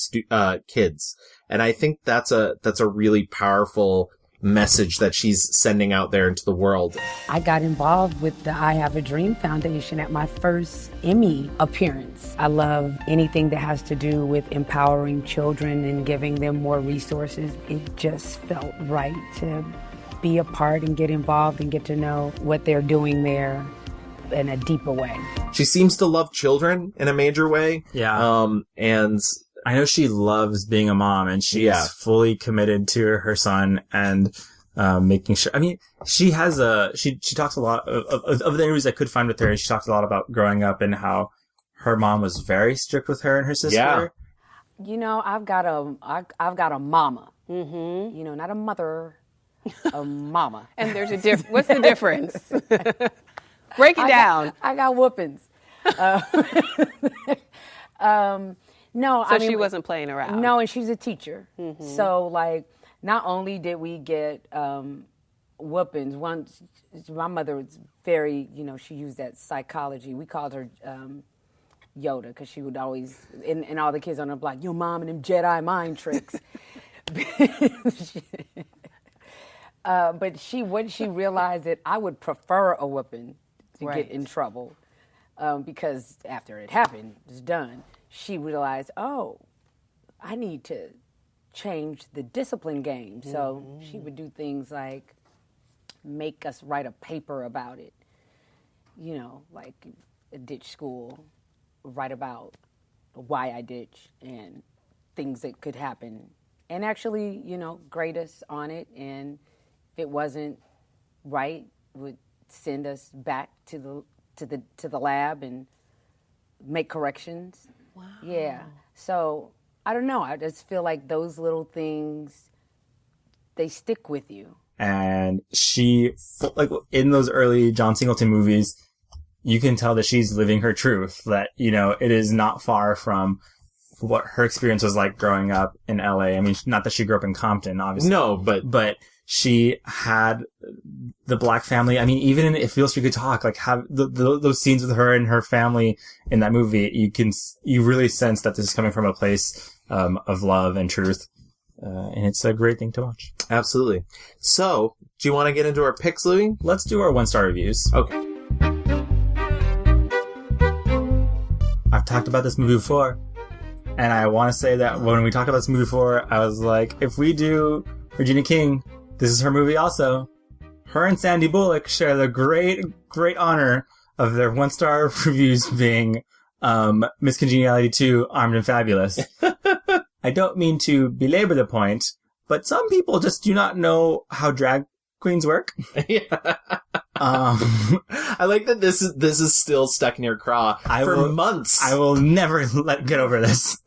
kids. And I think that's a really powerful message that she's sending out there into the world. I got involved with the I Have a Dream Foundation at my first Emmy appearance. I love anything that has to do with empowering children and giving them more resources. It just felt right to be a part and get involved and get to know what they're doing there in a deeper way. She seems to love children in a major way. Yeah. And I know she loves being a mom and she is fully committed to her son and, making sure, I mean, she talks a lot of the interviews I could find with her. She talks a lot about growing up and how her mom was very strict with her and her sister. Yeah. I've got a mama. Mm-hmm. Not a mother, a mama. And there's what's the difference? Break it down. I got whoopings. No, so she wasn't playing around. No, and she's a teacher. Mm-hmm. So, like, not only did we get whoopings, once my mother was very, she used that psychology. We called her Yoda because she would always, and all the kids on the block, your mom and them Jedi mind tricks. But when she realized that I would prefer a whooping to get in trouble, because after it happened, it's done. She realized, I need to change the discipline game. So she would do things like make us write a paper about it. Like ditch school, write about why I ditched and things that could happen. And actually, grade us on it. And if it wasn't right, would send us back to the lab and make corrections. Wow. Yeah. So I don't know. I just feel like those little things, they stick with you. And she, like, in those early John Singleton movies, you can tell that she's living her truth, that, you know, it is not far from what her experience was like growing up in LA. I mean, not that she grew up in Compton, obviously. No, but she had the black family. I mean, even in If Beale Street Could Talk, like, have those scenes with her and her family in that movie, you really sense that this is coming from a place, of love and truth. And it's a great thing to watch. Absolutely. So, do you want to get into our picks, Louie? Let's do our 1-star reviews. Okay. I've talked about this movie before, and I want to say that when we talked about this movie before, I was like, if we do Regina King, this is her movie also. Her and Sandy Bullock share the great honor of their 1-star reviews being Miss Congeniality 2, Armed and Fabulous. I don't mean to belabor the point, but some people just do not know how drag queens work. Yeah. I like that this is still stuck in your craw months. I will never get over this.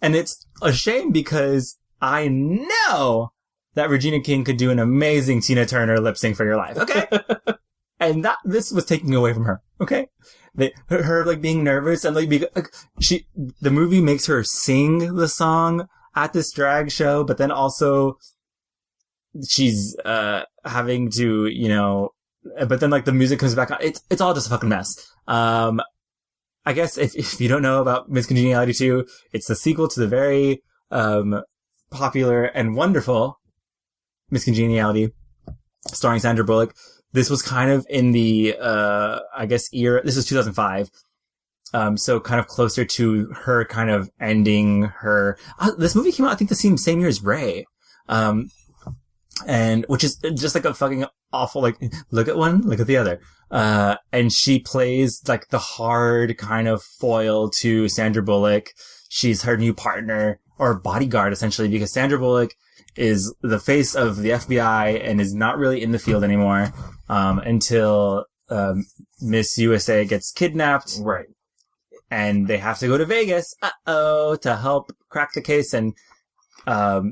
And it's a shame because I know that Regina King could do an amazing Tina Turner lip sync for your life. Okay. And this was taking away from her. Okay. Her like being nervous and like the movie makes her sing the song at this drag show, but then also she's having to, you know, but then like the music comes back on. It's all just a fucking mess. I guess if you don't know about Miss Congeniality 2, it's the sequel to the very popular and wonderful Miss Congeniality, starring Sandra Bullock. This was kind of in the, I guess, era. This was 2005. So kind of closer to her kind of ending her. This movie came out, I think, the same year as Ray. And which is just like a fucking awful, like, look at one, look at the other. And she plays like the hard kind of foil to Sandra Bullock. She's her new partner or bodyguard, essentially, because Sandra Bullock is the face of the FBI and is not really in the field anymore, until, Miss USA gets kidnapped. Right. And they have to go to Vegas, to help crack the case. And,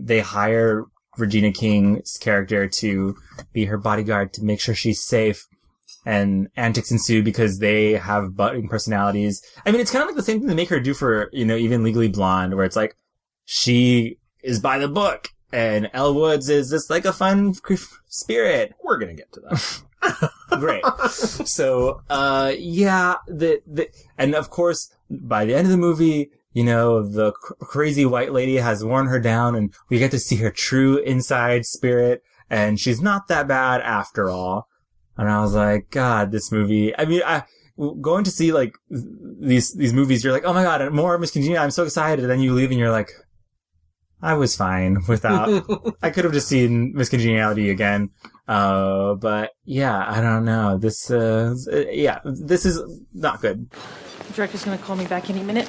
they hire Regina King's character to be her bodyguard to make sure she's safe. And antics ensue because they have budding personalities. I mean, it's kind of like the same thing they make her do for, you know, even Legally Blonde, where it's like, she is by the book. And Elle Woods is just like a fun spirit. We're gonna get to that. Great. So, yeah, and of course, by the end of the movie, you know, the crazy white lady has worn her down and we get to see her true inside spirit. And she's not that bad after all. And I was like, God, this movie, I mean, going to see like these movies, you're like, oh my God, more Miss Congeniality, I'm so excited. And then you leave and you're like, I was fine without, I could have just seen Miss Congeniality again. But yeah, I don't know. This is not good. The director's gonna call me back any minute.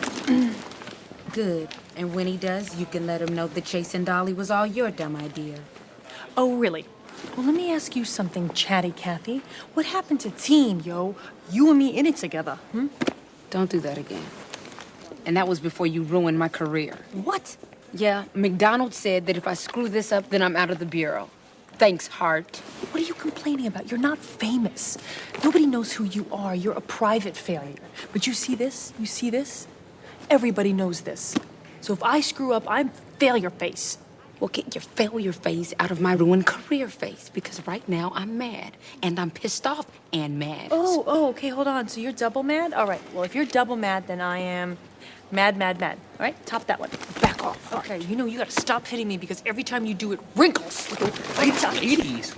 Good. And when he does, you can let him know that chasing Dolly was all your dumb idea. Oh, really? Well, let me ask you something, Chatty Cathy. What happened to Team, yo? You and me in it together, Don't do that again. And that was before you ruined my career. What? Yeah, McDonald said that if I screw this up, then I'm out of the bureau. Thanks, Hart. What are you complaining about? You're not famous. Nobody knows who you are. You're a private failure. But you see this? You see this? Everybody knows this. So if I screw up, I'm failure face. Well, get your failure face out of my ruined career face, because right now I'm mad, and I'm pissed off and mad. Oh, okay, hold on. So you're double mad? All right, well, if you're double mad, then I am mad. All right, top that one. Back off. Okay, you know you gotta stop hitting me because every time you do it wrinkles. Ladies.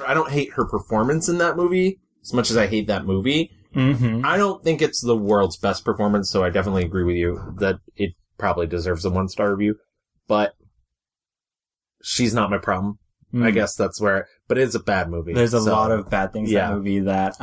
I don't hate her performance in that movie as much as I hate that movie. Mm-hmm. I don't think it's the world's best performance, so I definitely agree with you that it probably deserves a 1-star review. But she's not my problem. I guess that's where, but it's a bad movie. There's a lot of bad things in that movie that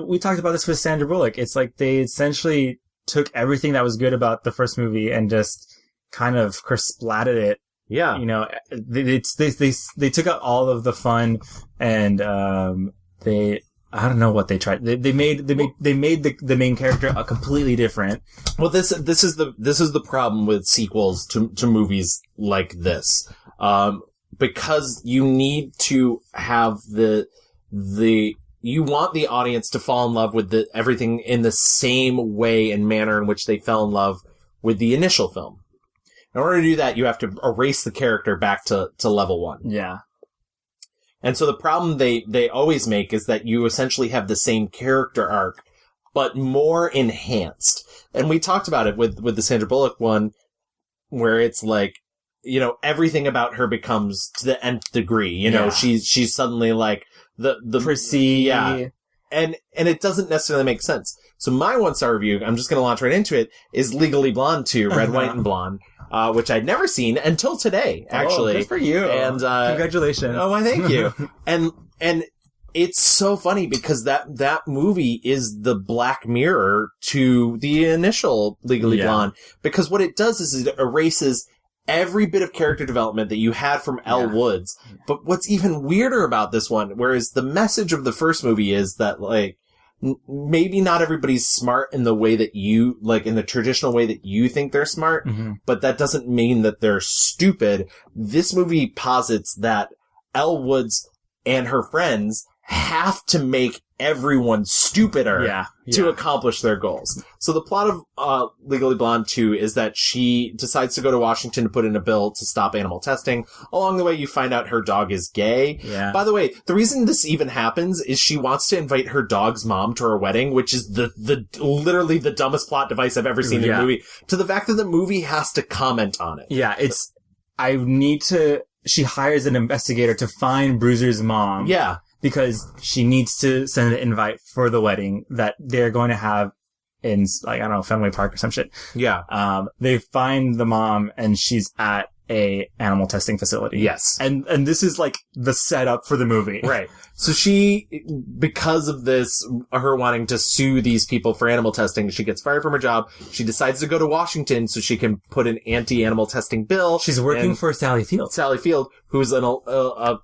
we talked about this with Sandra Bullock. It's like they essentially took everything that was good about the first movie and just kind of splatted it Yeah. You know, they took out all of the fun and, I don't know what they tried. They made the main character completely different. Well, this is the problem with sequels to movies like this. Because you need to have you want the audience to fall in love with everything in the same way and manner in which they fell in love with the initial film. In order to do that, you have to erase the character back to level 1. Yeah. And so the problem they always make is that you essentially have the same character arc, but more enhanced. And we talked about it with the Sandra Bullock one, where it's like, you know, everything about her becomes to the nth degree. You know, she's suddenly like the prissy. Yeah. And it doesn't necessarily make sense. So my 1-star review, I'm just going to launch right into it, is Legally Blonde 2, Red, White, and Blonde, which I'd never seen until today, actually. Oh, good for you. And, congratulations. Oh, why, thank you. And it's so funny because that movie is the Black Mirror to the initial Legally Blonde. Because what it does is it erases every bit of character development that you had from Elle Woods. But what's even weirder about this one, whereas the message of the first movie is that, like, maybe not everybody's smart in the way that you, like, in the traditional way that you think they're smart, but that doesn't mean that they're stupid. This movie posits that Elle Woods and her friends have to make everyone stupider to accomplish their goals. So the plot of Legally Blonde 2 is that she decides to go to Washington to put in a bill to stop animal testing. Along the way, you find out her dog is gay. Yeah. By the way, the reason this even happens is she wants to invite her dog's mom to her wedding, which is the literally the dumbest plot device I've ever seen in a movie, to the fact that the movie has to comment on it. Yeah, she hires an investigator to find Bruiser's mom. Yeah. Because she needs to send an invite for the wedding that they're going to have in, like, I don't know, Fenway Park or some shit. Yeah. They find the mom and she's at a animal testing facility. Yes. And this is like the setup for the movie. Right. So she, because of this, her wanting to sue these people for animal testing, she gets fired from her job. She decides to go to Washington so she can put an anti-animal testing bill. She's working for Sally Field. Sally Field, who's a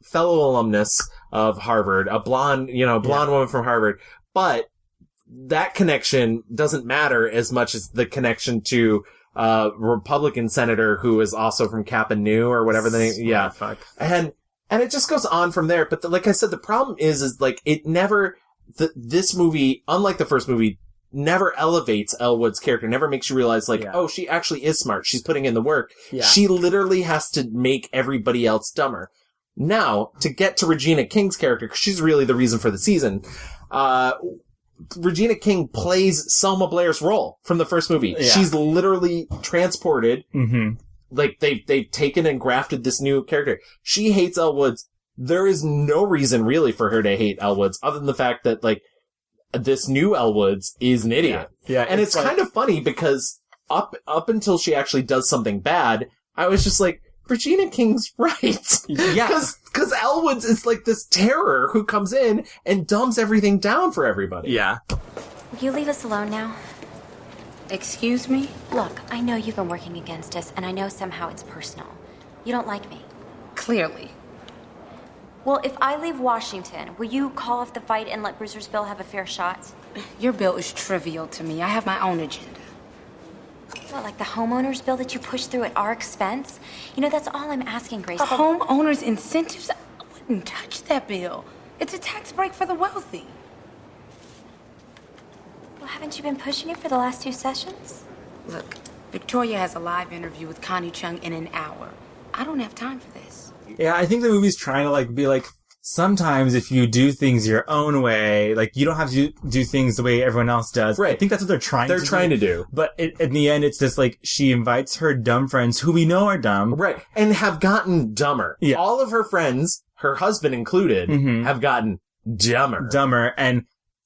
fellow alumnus of Harvard, a blonde woman from Harvard. But that connection doesn't matter as much as the connection to Republican senator who is also from Cap and New or whatever the name. Yeah. Fuck. And it just goes on from there. But like I said, the problem is like it never, this movie, unlike the first movie, never elevates Elle Woods' character, never makes you realize like, oh, she actually is smart. She's putting in the work. Yeah. She literally has to make everybody else dumber. Now, to get to Regina King's character, because she's really the reason for the season, Regina King plays Selma Blair's role from the first movie. Yeah. She's literally transported. Mm-hmm. Like, they've taken and grafted this new character. She hates Elle Woods. There is no reason, really, for her to hate Elle Woods, other than the fact that, like, this new Elle Woods is an idiot. Yeah. And it's kind of funny, because up until she actually does something bad, I was just like, Regina King's right. Yeah. Because Elle Woods is, like, this terror who comes in and dumbs everything down for everybody. Yeah. Will you leave us alone now? Excuse me? Look, I know you've been working against us, and I know somehow it's personal. You don't like me. Clearly. Well, if I leave Washington, will you call off the fight and let Bruiser's bill have a fair shot? Your bill is trivial to me. I have my own agenda. What, like the homeowner's bill that you pushed through at our expense? You know, that's all I'm asking, Grace. The homeowner's incentives? I wouldn't touch that bill. It's a tax break for the wealthy. Well, haven't you been pushing it for the last 2 sessions? Look, Victoria has a live interview with Connie Chung in an hour. I don't have time for this. Yeah, I think the movie's trying to, like, be like, sometimes if you do things your own way, like, you don't have to do things the way everyone else does. Right. I think that's what they're trying to do. But in the end, it's just like, she invites her dumb friends, who we know are dumb. Right. And have gotten dumber. Yeah. All of her friends, her husband included, have gotten dumber. And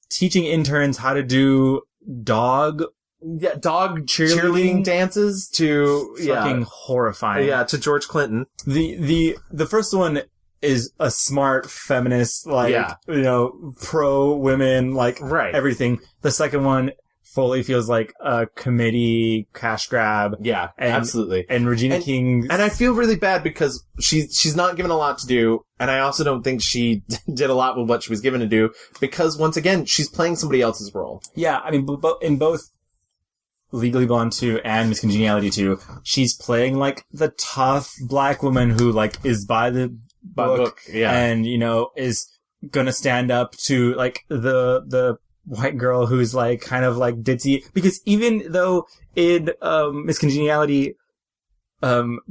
teaching interns how to do dog cheerleading dances to fucking horrifying. Yeah, to George Clinton. The first one is a smart feminist, like, you know, pro women, like, everything. The second one fully feels like a committee cash grab. Yeah, absolutely. And Regina King... And I feel really bad because she's not given a lot to do, and I also don't think she did a lot with what she was given to do, because, once again, she's playing somebody else's role. Yeah, I mean, in both Legally Blonde 2 and Miss Congeniality 2, she's playing, like, the tough black woman who, like, is by the book yeah. and, you know, is gonna stand up to, like, the white girl who's, like, kind of, like, ditzy. Because even though in Miss Congeniality,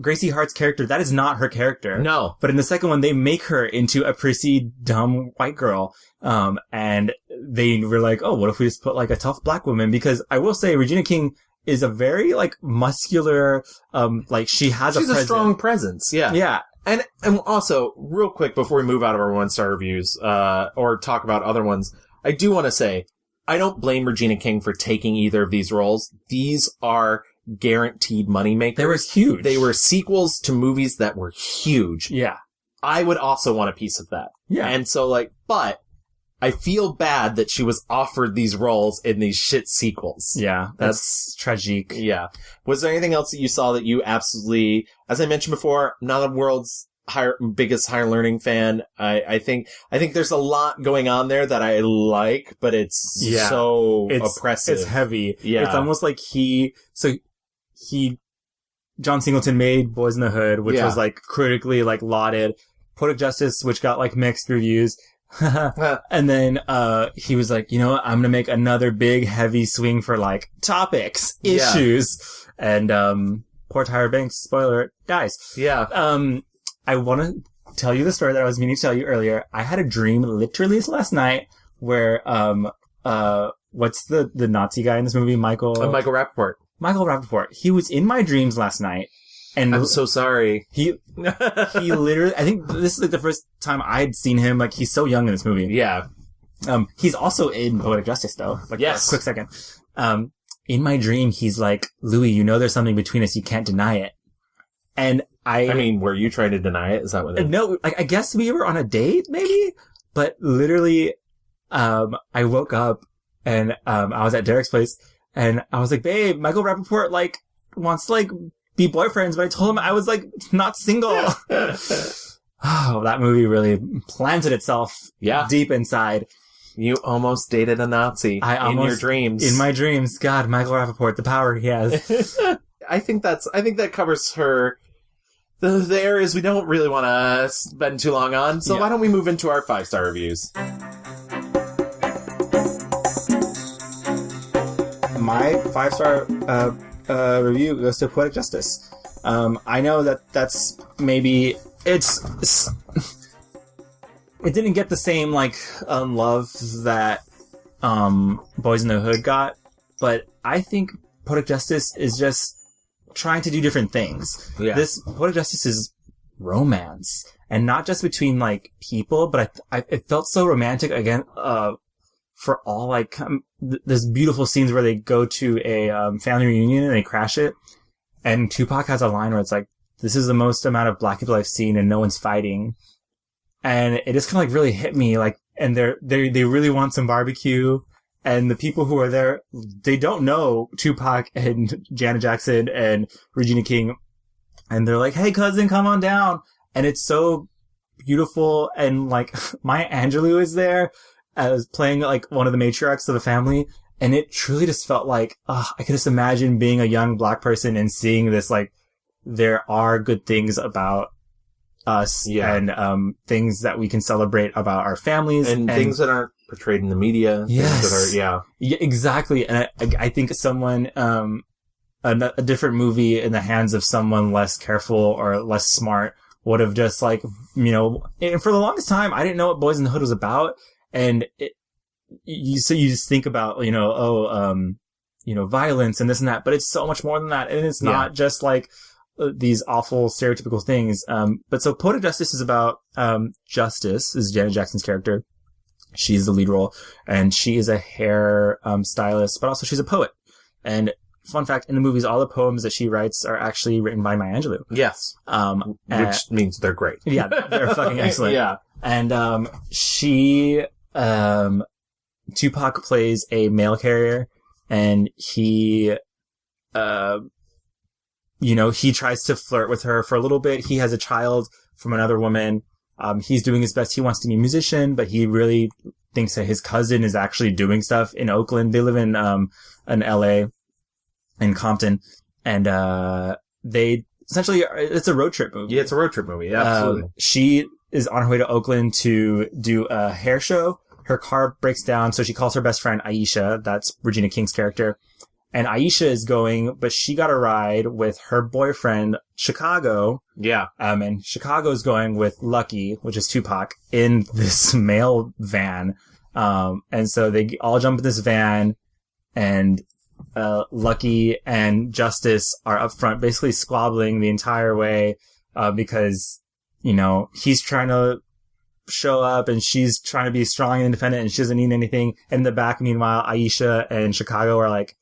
Gracie Hart's character, that is not her character. No. But in the second one, they make her into a prissy, dumb white girl. And they were like, oh, what if we just put, like, a tough black woman? Because I will say, Regina King is a very, like, muscular, like, she's a strong presence. Yeah. Yeah. And also, real quick, before we move out of our 1-star reviews, or talk about other ones, I do want to say, I don't blame Regina King for taking either of these roles. These are guaranteed moneymakers. They were huge. They were sequels to movies that were huge. Yeah. I would also want a piece of that. Yeah. And so, like, but I feel bad that she was offered these roles in these shit sequels. Yeah. That's tragic. Yeah. Was there anything else that you saw that you absolutely, as I mentioned before, not the world's biggest higher learning fan. I think there's a lot going on there that I like, but it's so oppressive. It's heavy. Yeah. It's almost like John Singleton made Boys in the Hood, which was like critically like lauded. Poetic Justice, which got like mixed reviews. And then he was like, you know what, I'm gonna make another big heavy swing for like topics, issues. And poor Tyra Banks, spoiler, dies. Yeah. I want to tell you the story that I was meaning to tell you earlier. I had a dream literally last night where, what's the Nazi guy in this movie? Michael Rappaport. Michael Rappaport. He was in my dreams last night. And I'm so sorry. He literally, I think this is like the first time I'd seen him. Like, he's so young in this movie. Yeah. He's also in Poetic Justice though. Like, yes. For a quick second. In my dream, he's like, Louie, you know there's something between us. You can't deny it. And I mean, were you trying to deny it? Is that what it is? No, I guess we were on a date, maybe? But literally, I woke up and, I was at Derek's place and I was like, babe, Michael Rappaport, like, wants to, like, be boyfriends, but I told him I was, like, not single. Oh, that movie really planted itself deep inside. You almost dated a Nazi in your dreams. In my dreams. God, Michael Rappaport, the power he has. I think that covers her, the areas we don't really want to spend too long on. So why don't we move into our 5-star reviews? My 5-star review goes to Poetic Justice. I know that's maybe it didn't get the same like love that Boys in the Hood got, but I think Poetic Justice is just trying to do different things. Yeah. This Poetic Justice is romance, and not just between like people, but it felt so romantic again. For all like there's beautiful scenes where they go to a family reunion and they crash it, and Tupac has a line where it's like, "This is the most amount of black people I've seen, and no one's fighting," and it just kind of like really hit me. Like, and they really want some barbecue. And the people who are there, they don't know Tupac and Janet Jackson and Regina King. And they're like, hey, cousin, come on down. And it's so beautiful. And like, Maya Angelou is there as playing like one of the matriarchs of the family. And it truly just felt like, I could just imagine being a young black person and seeing this, like, there are good things about us and things that we can celebrate about our families. And things that aren't portrayed in the media. Yes. Yeah, exactly. And I think someone, a different movie in the hands of someone less careful or less smart would have just like, you know, and for the longest time, I didn't know what Boys in the Hood was about. And you just think about, you know, violence and this and that, but it's so much more than that. And it's not just like these awful stereotypical things. But so Poetic Justice is about, Justice is Janet Jackson's character. She's the lead role, and she is a hair stylist, but also she's a poet. And fun fact, in the movies, all the poems that she writes are actually written by Maya Angelou. Yes. Which means they're great. Yeah, they're fucking excellent. Yeah. And Tupac plays a mail carrier, and he, he tries to flirt with her for a little bit. He has a child from another woman. He's doing his best. He wants to be a musician, but he really thinks that his cousin is actually doing stuff in Oakland. They live in LA, in Compton, and they essentially, it's a road trip movie. Yeah, it's a road trip movie. Yeah, absolutely. She is on her way to Oakland to do a hair show. Her car breaks down, so she calls her best friend Aisha. That's Regina King's character. And Aisha is going, but she got a ride with her boyfriend, Chicago. Yeah. And Chicago's going with Lucky, which is Tupac, in this mail van. And so they all jump in this van, and Lucky and Justice are up front, basically squabbling the entire way, because, he's trying to show up and she's trying to be strong and independent and she doesn't need anything. In the back, meanwhile, Aisha and Chicago are like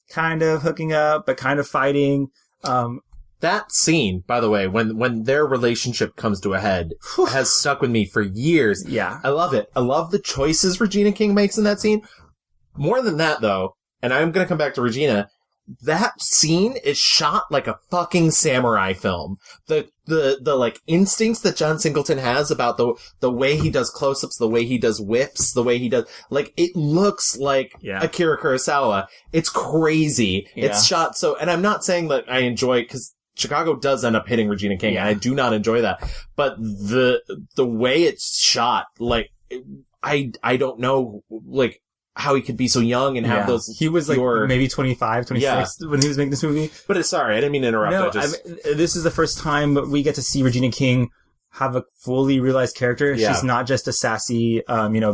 kind of hooking up, but kind of fighting. That scene, by the way, when their relationship comes to a head, has stuck with me for years. Yeah. I love it. I love the choices Regina King makes in that scene. More than that, though, and I'm going to come back to Regina, that scene is shot like a fucking samurai film. The like instincts that John Singleton has about the way he does close-ups, the way he does whips, the way he does, like, it looks like Akira Kurosawa. It's crazy. Yeah. It's shot so, and I'm not saying that I enjoy, cause Chicago does end up hitting Regina King, and I do not enjoy that. But the way it's shot, like, I don't know, like, how he could be so young and have those. He was like maybe 25, 26 when he was making this movie. But sorry, I didn't mean to interrupt. No, this is the first time we get to see Regina King have a fully realized character. Yeah. She's not just a sassy,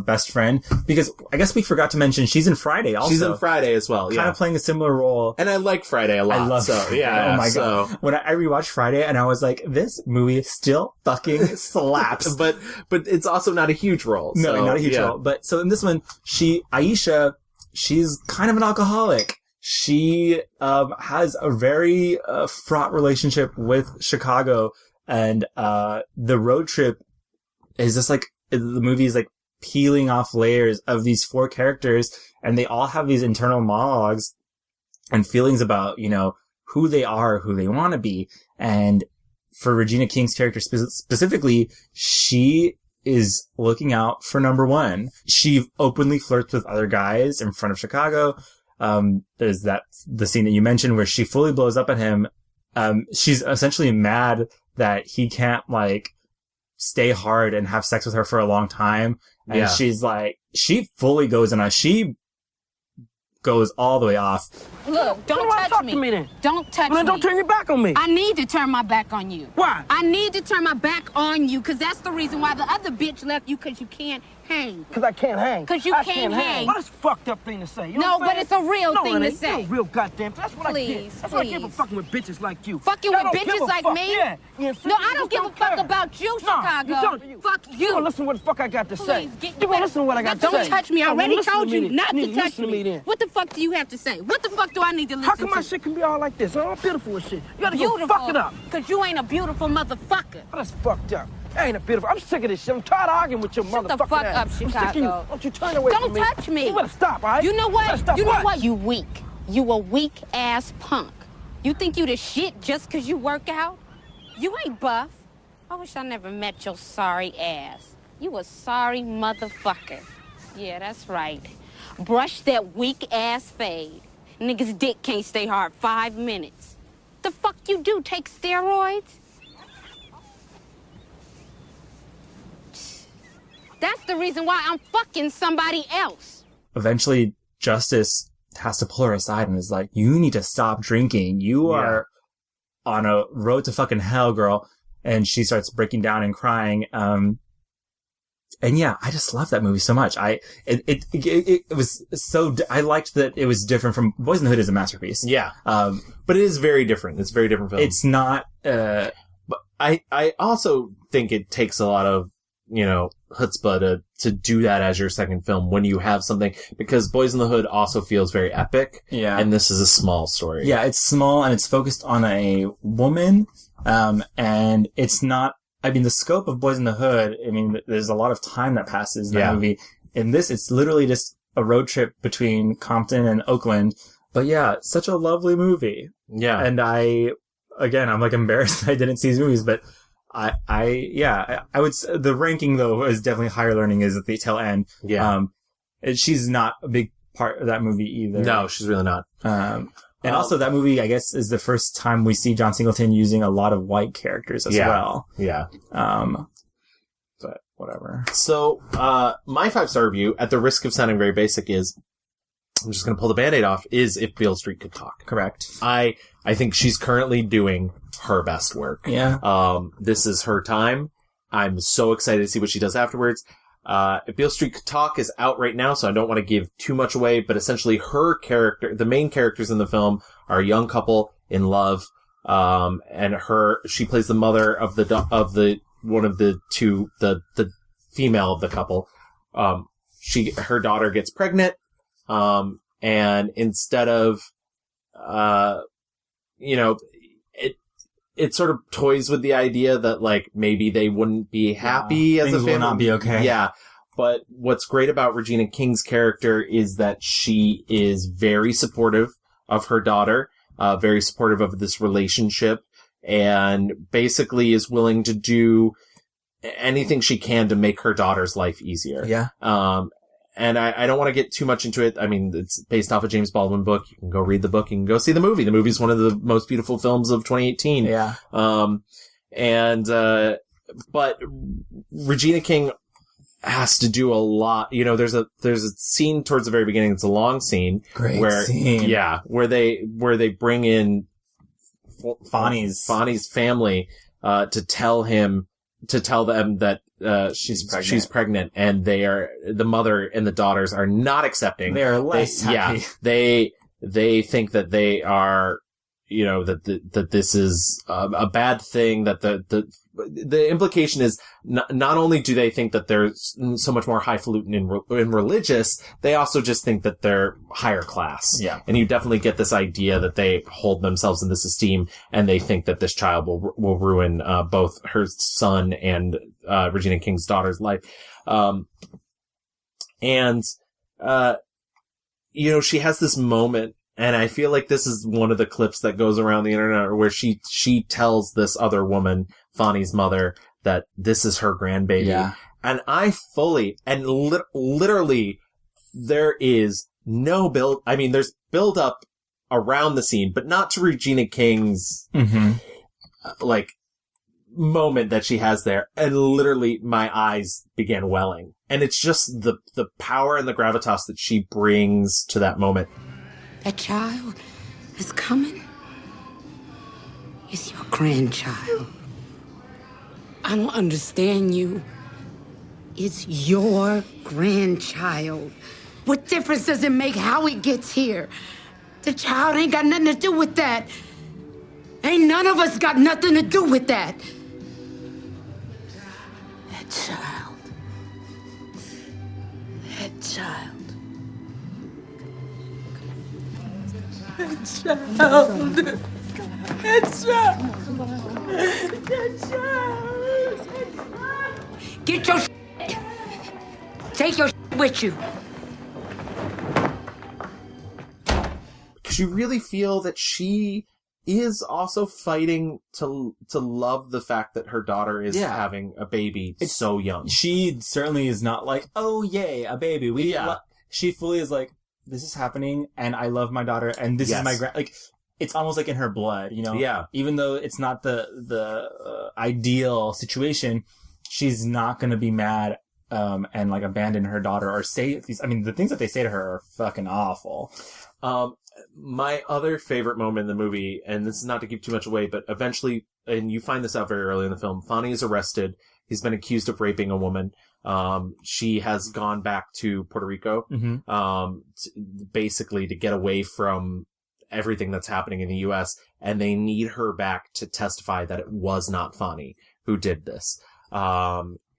best friend. Because I guess we forgot to mention she's in Friday also. She's in Friday as well. Kind of playing a similar role. And I like Friday a lot. I love Friday. Oh my God. When I rewatched Friday and I was like, this movie still fucking slaps. but it's also not a huge role. No, not a huge role. But so in this one, Aisha, she's kind of an alcoholic. She has a very fraught relationship with Chicago. And the road trip is just like, the movie is like peeling off layers of these four characters, and they all have these internal monologues and feelings about, who they are, who they want to be. And for Regina King's character specifically, she is looking out for number one. She openly flirts with other guys in front of Chicago. There's the scene that you mentioned where she fully blows up at him. She's essentially mad that he can't, like, stay hard and have sex with her for a long time. And she's like, she fully goes in on, she goes all the way off. Look, don't touch me. Don't touch me. Don't turn your back on me. I need to turn my back on you. Why? I need to turn my back on you, because that's the reason why the other bitch left you, because you can't hang. Because I can't hang. Because you can't hang. Well, that's a fucked up thing to say. You No, know what I'm but saying? it's a real thing to say. No, real goddamn. That's what I get. That's what I get for Please. fucking with bitches like you. Fucking Y'all with don't give bitches a like fuck. me? Yeah. You No, I don't give a fuck about you, Chicago. You don't. Fuck you. You don't listen to what the fuck I got to say. Please, You don't listen to what I got to say. Don't touch me. I already told you not to touch Listen to me then. What the fuck do you have to say? What the fuck do I need to listen to? How come my shit can be all like this? I'm beautiful as shit. You gotta go fuck it up. Because you ain't a beautiful motherfucker. Oh, that's fucked up. I ain't a beautiful. I'm sick of this shit. I'm tired of arguing with your motherfucking Shut the fuck ass. up, I'm sick of Chicago. you. Don't you turn away from me. Don't touch me. You better stop, all right? You know what? Stop You know what? what? You weak. You a weak ass punk. You think you the shit just because you work out? You ain't buff. I wish I never met your sorry ass. You a sorry motherfucker. Yeah, that's right. Brush that weak ass fade. Nigga's dick can't stay hard 5 minutes. The fuck you do? Take steroids? That's the reason why I'm fucking somebody else. Eventually, Justice has to pull her aside and is like, you need to stop drinking. You are on a road to fucking hell, girl. And she starts breaking down and crying. And yeah, I just love that movie so much. It was so, I liked that it was different from, Boys in the Hood is a masterpiece. Yeah. But it is very different. It's a very different film. It's not, but I also think it takes a lot of, chutzpah to do that as your second film when you have something, because Boys in the Hood also feels very epic. Yeah. And this is a small story. Yeah, it's small and it's focused on a woman. And it's not, the scope of Boys in the Hood, there's a lot of time that passes in that movie. In this, it's literally just a road trip between Compton and Oakland. But yeah, such a lovely movie. Yeah. And I'm like embarrassed I didn't see these movies, but I would, the ranking though is definitely Higher Learning is at the tail end. Yeah. And she's not a big part of that movie either. No, she's really not. And also that movie, I guess, is the first time we see John Singleton using a lot of white characters as well. Yeah. But whatever. So, my 5-star review, at the risk of sounding very basic, is, I'm just going to pull the Band-Aid off, is If Beale Street Could Talk. Correct. I think she's currently doing her best work. Yeah. This is her time. I'm so excited to see what she does afterwards. If Beale Street Could Talk is out right now, so I don't want to give too much away, but essentially the main characters in the film are a young couple in love, and she plays the mother of the female of the couple. Her daughter gets pregnant, and instead of, it sort of toys with the idea that, like, maybe they wouldn't be happy as a family. Things will not be okay. Yeah. But what's great about Regina King's character is that she is very supportive of her daughter, very supportive of this relationship, and basically is willing to do anything she can to make her daughter's life easier. Yeah. And I don't want to get too much into it. I mean, it's based off a James Baldwin book. You can go read the book. You can go see the movie. The movie's one of the most beautiful films of 2018. Yeah. But Regina King has to do a lot. There's a scene towards the very beginning. It's a long scene. Great where, scene. Yeah. Where they bring in Fonny's family, to tell them that, she's pregnant, and the mother and the daughters are not accepting. They are less happy. Yeah. They think that they are, that this is a bad thing, that the implication is not only do they think that they're so much more highfalutin and religious, they also just think that they're higher class. Yeah. And you definitely get this idea that they hold themselves in this esteem, and they think that this child will ruin, both her son and, Regina King's daughter's life. She has this moment, and I feel like this is one of the clips that goes around the internet where she tells this other woman, Fonny's mother, that this is her grandbaby. Yeah. And I fully, and literally, there is no build, I mean, there's build up around the scene, but not to Regina King's, moment that she has there. And literally, my eyes began welling. And it's just the power and the gravitas that she brings to that moment. That child is coming. It's your grandchild. I don't understand you. It's your grandchild. What difference does it make how he gets here? The child ain't got nothing to do with that. Ain't none of us got nothing to do with that. That child. That child. That child. That child. That child. Get your shit. Take your shit with you. Because you really feel that she is also fighting to love the fact that her daughter is having a baby so young. She certainly is not like, oh yay, a baby. She fully is like, this is happening, and I love my daughter, and this is my it's almost like in her blood, Yeah. Even though it's not the ideal situation, she's not going to be mad and like abandon her daughter or say these. I mean, the things that they say to her are fucking awful. My other favorite moment in the movie, and this is not to give too much away, but eventually, and you find this out very early in the film, Fonny is arrested. He's been accused of raping a woman. She has gone back to Puerto Rico, basically to get away from everything that's happening in the U.S., and they need her back to testify that it was not Fonny who did this.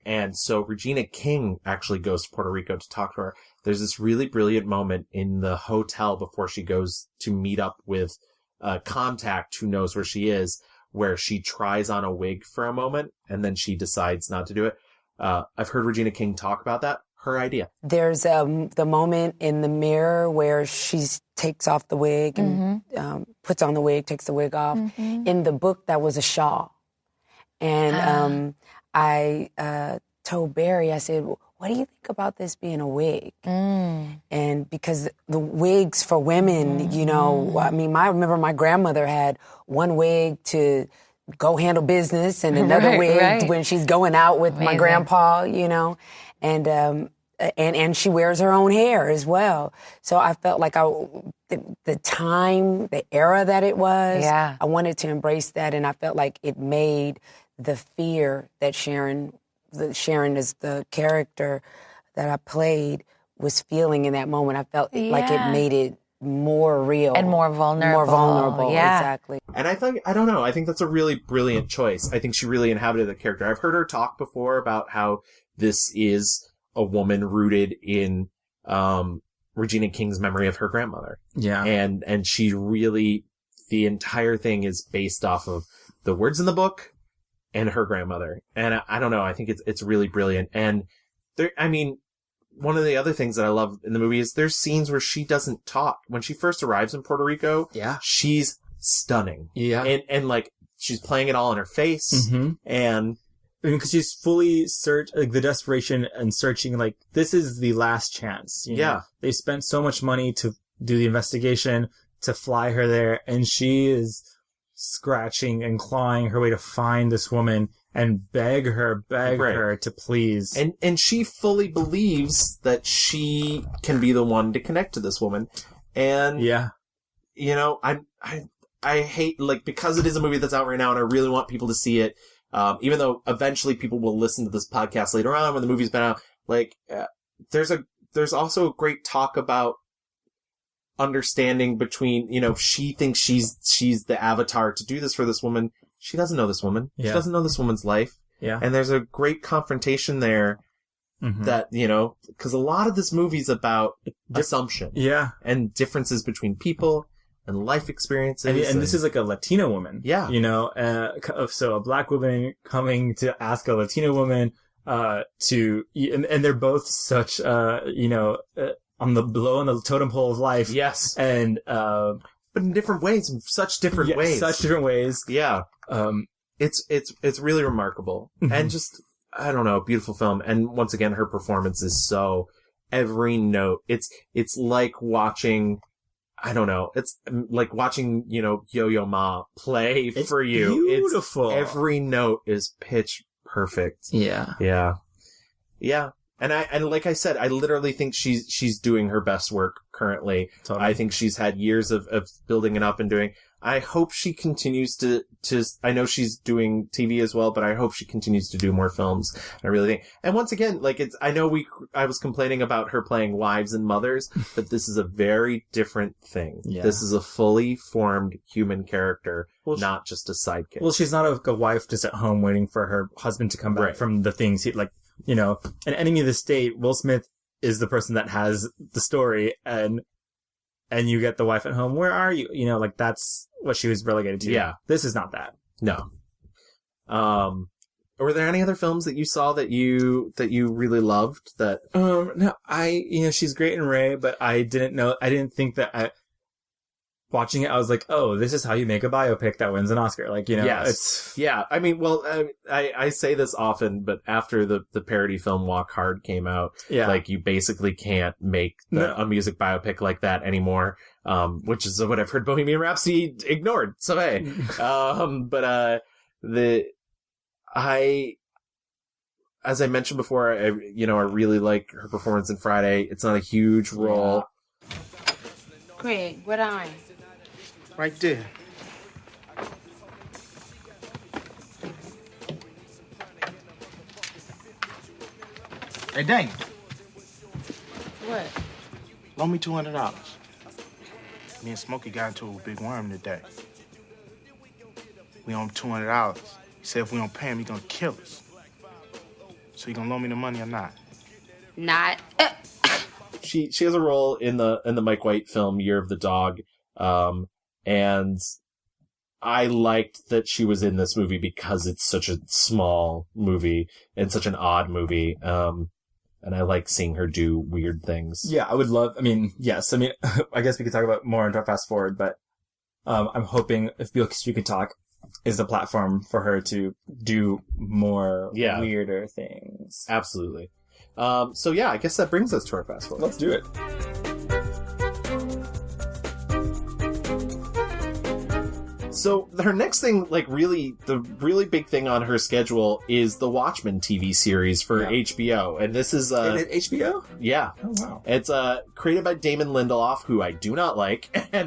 And so Regina King actually goes to Puerto Rico to talk to her. There's this really brilliant moment in the hotel before she goes to meet up with a contact who knows where she is, where she tries on a wig for a moment, and then she decides not to do it. I've heard Regina King talk about that. her idea. There's the moment in the mirror where she takes off the wig and puts on the wig, takes the wig off. In the book, that was a shawl. And I told Barry, I said, what do you think about this being a wig? And because the wigs for women, you know, I mean, I remember my grandmother had one wig to go handle business and another wig when she's going out with my grandpa, you know, and she wears her own hair as well. So I felt like the time, the era that it was, I wanted to embrace that, and I felt like it made the fear that Sharon is the character that I played, was feeling in that moment. I felt like it made it more real. And more vulnerable. More vulnerable, exactly. And I don't know, I think that's a really brilliant choice. I think she really inhabited the character. I've heard her talk before about how this is a woman rooted in Regina King's memory of her grandmother. Yeah. And she really, the entire thing is based off of the words in the book and her grandmother. And I don't know, I think it's really brilliant. And there, I mean, one of the other things that I love in the movie is there's scenes where she doesn't talk. When she first arrives in Puerto Rico, she's stunning. Yeah. And like, she's playing it all in her face. And because she's fully like the desperation and searching, like, this is the last chance. You know? They spent so much money to do the investigation, to fly her there, and she is scratching and clawing her way to find this woman and beg her to please. And she fully believes that she can be the one to connect to this woman. And you know, I hate, like, because it is a movie that's out right now and I really want people to see it, even though eventually people will listen to this podcast later on when the movie's been out, like, there's also great talk about understanding between, you know, she thinks she's the avatar to do this for this woman. She doesn't know this woman. She doesn't know this woman's life. And there's a great confrontation there that, you know, because a lot of this movie's about assumption. And differences between people and life experiences. And this is like a Latina woman. You know, so a black woman coming to ask a Latina woman and they're both such, you know, on the totem pole of life. And, but in different ways, in such different ways. Such different ways. It's really remarkable. And just, I don't know, beautiful film. And once again, her performance is so, every note. It's like watching, I don't know, it's like watching, you know, Yo-Yo Ma play for you. Beautiful. Every note is pitch perfect. Yeah. And like I said, I literally think she's doing her best work currently. I think she's had years of building it up and doing. I hope she continues to, I know she's doing TV as well, but I hope she continues to do more films. I really think. And once again, like, I I was complaining about her playing wives and mothers, but this is a very different thing. This is a fully formed human character, not just a sidekick. Well, she's not a wife just at home waiting for her husband to come back from the things he, like, you know, an Enemy of the State, Will Smith is the person that has the story, and you get the wife at home. Where are you? You know, like, that's what she was relegated to. This is not that. No. Were there any other films that you saw that you really loved that? No, you know, she's great in Ray, but I didn't think that watching it, I was like, oh, this is how you make a biopic that wins an Oscar. Like, you know, I mean, well, I say this often, but after the parody film Walk Hard came out, like, you basically can't make a music biopic like that anymore, which is what I've heard Bohemian Rhapsody ignored. So, hey, as I mentioned before, I really like her performance in Friday. It's not a huge role. Craig, what eye? Right there. Hey, Dane. What? Loan me $200. Me and Smokey got into a big worm today. We owe him $200. He said if we don't pay him, he's gonna kill us. So you gonna loan me the money or not? Not. She has a role in the Mike White film Year of the Dog, and I liked that she was in this movie because it's such a small movie and such an odd movie. And I like seeing her do weird things. Yeah, I would love, yes. I guess we could talk about more into our fast forward, but I'm hoping if You Could Talk is the platform for her to do more weirder things. Absolutely. So yeah, I guess that brings us to our fast forward. Let's do it. So her next thing, the really big thing on her schedule is the Watchmen TV series for HBO. And this is... Is it HBO? Yeah. Oh, wow. It's created by Damon Lindelof, who I do not like, and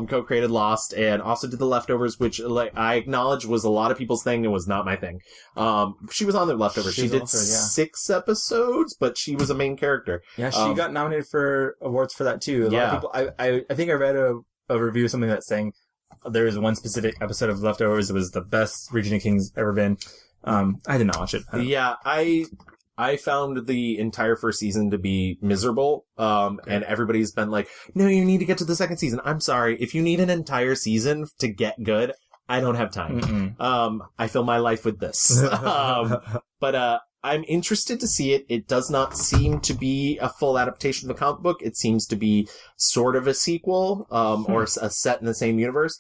co-created Lost, and also did The Leftovers, which I acknowledge was a lot of people's thing and was not my thing. She was on The Leftovers. She did 6 episodes, but she was a main character. Yeah, she got nominated for awards for that, too. A lot of people... I think I read a review of something that's saying there is one specific episode of Leftovers. It was the best Regina King's ever been. I did not watch it. Yeah, I found the entire first season to be miserable. And everybody's been like, no, you need to get to the second season. I'm sorry. If you need an entire season to get good, I don't have time. I fill my life with this. But I'm interested to see it. It does not seem to be a full adaptation of the comic book. It seems to be sort of a sequel, or a set in the same universe.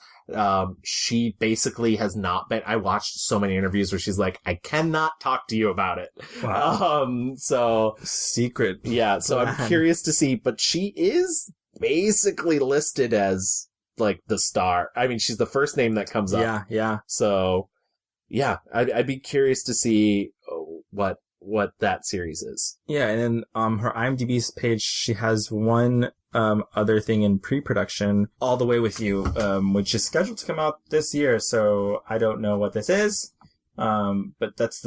She basically has not been, I watched so many interviews where she's like, I cannot talk to you about it. Wow. So secret. Yeah. So I'm curious to see, but she is basically listed as the star. I mean, she's the first name that comes up. Yeah. So yeah, I'd be curious to see what that series is. Yeah, and then her IMDb page, she has one other thing in pre-production, All the Way With You, which is scheduled to come out this year, so I don't know what this is. But that's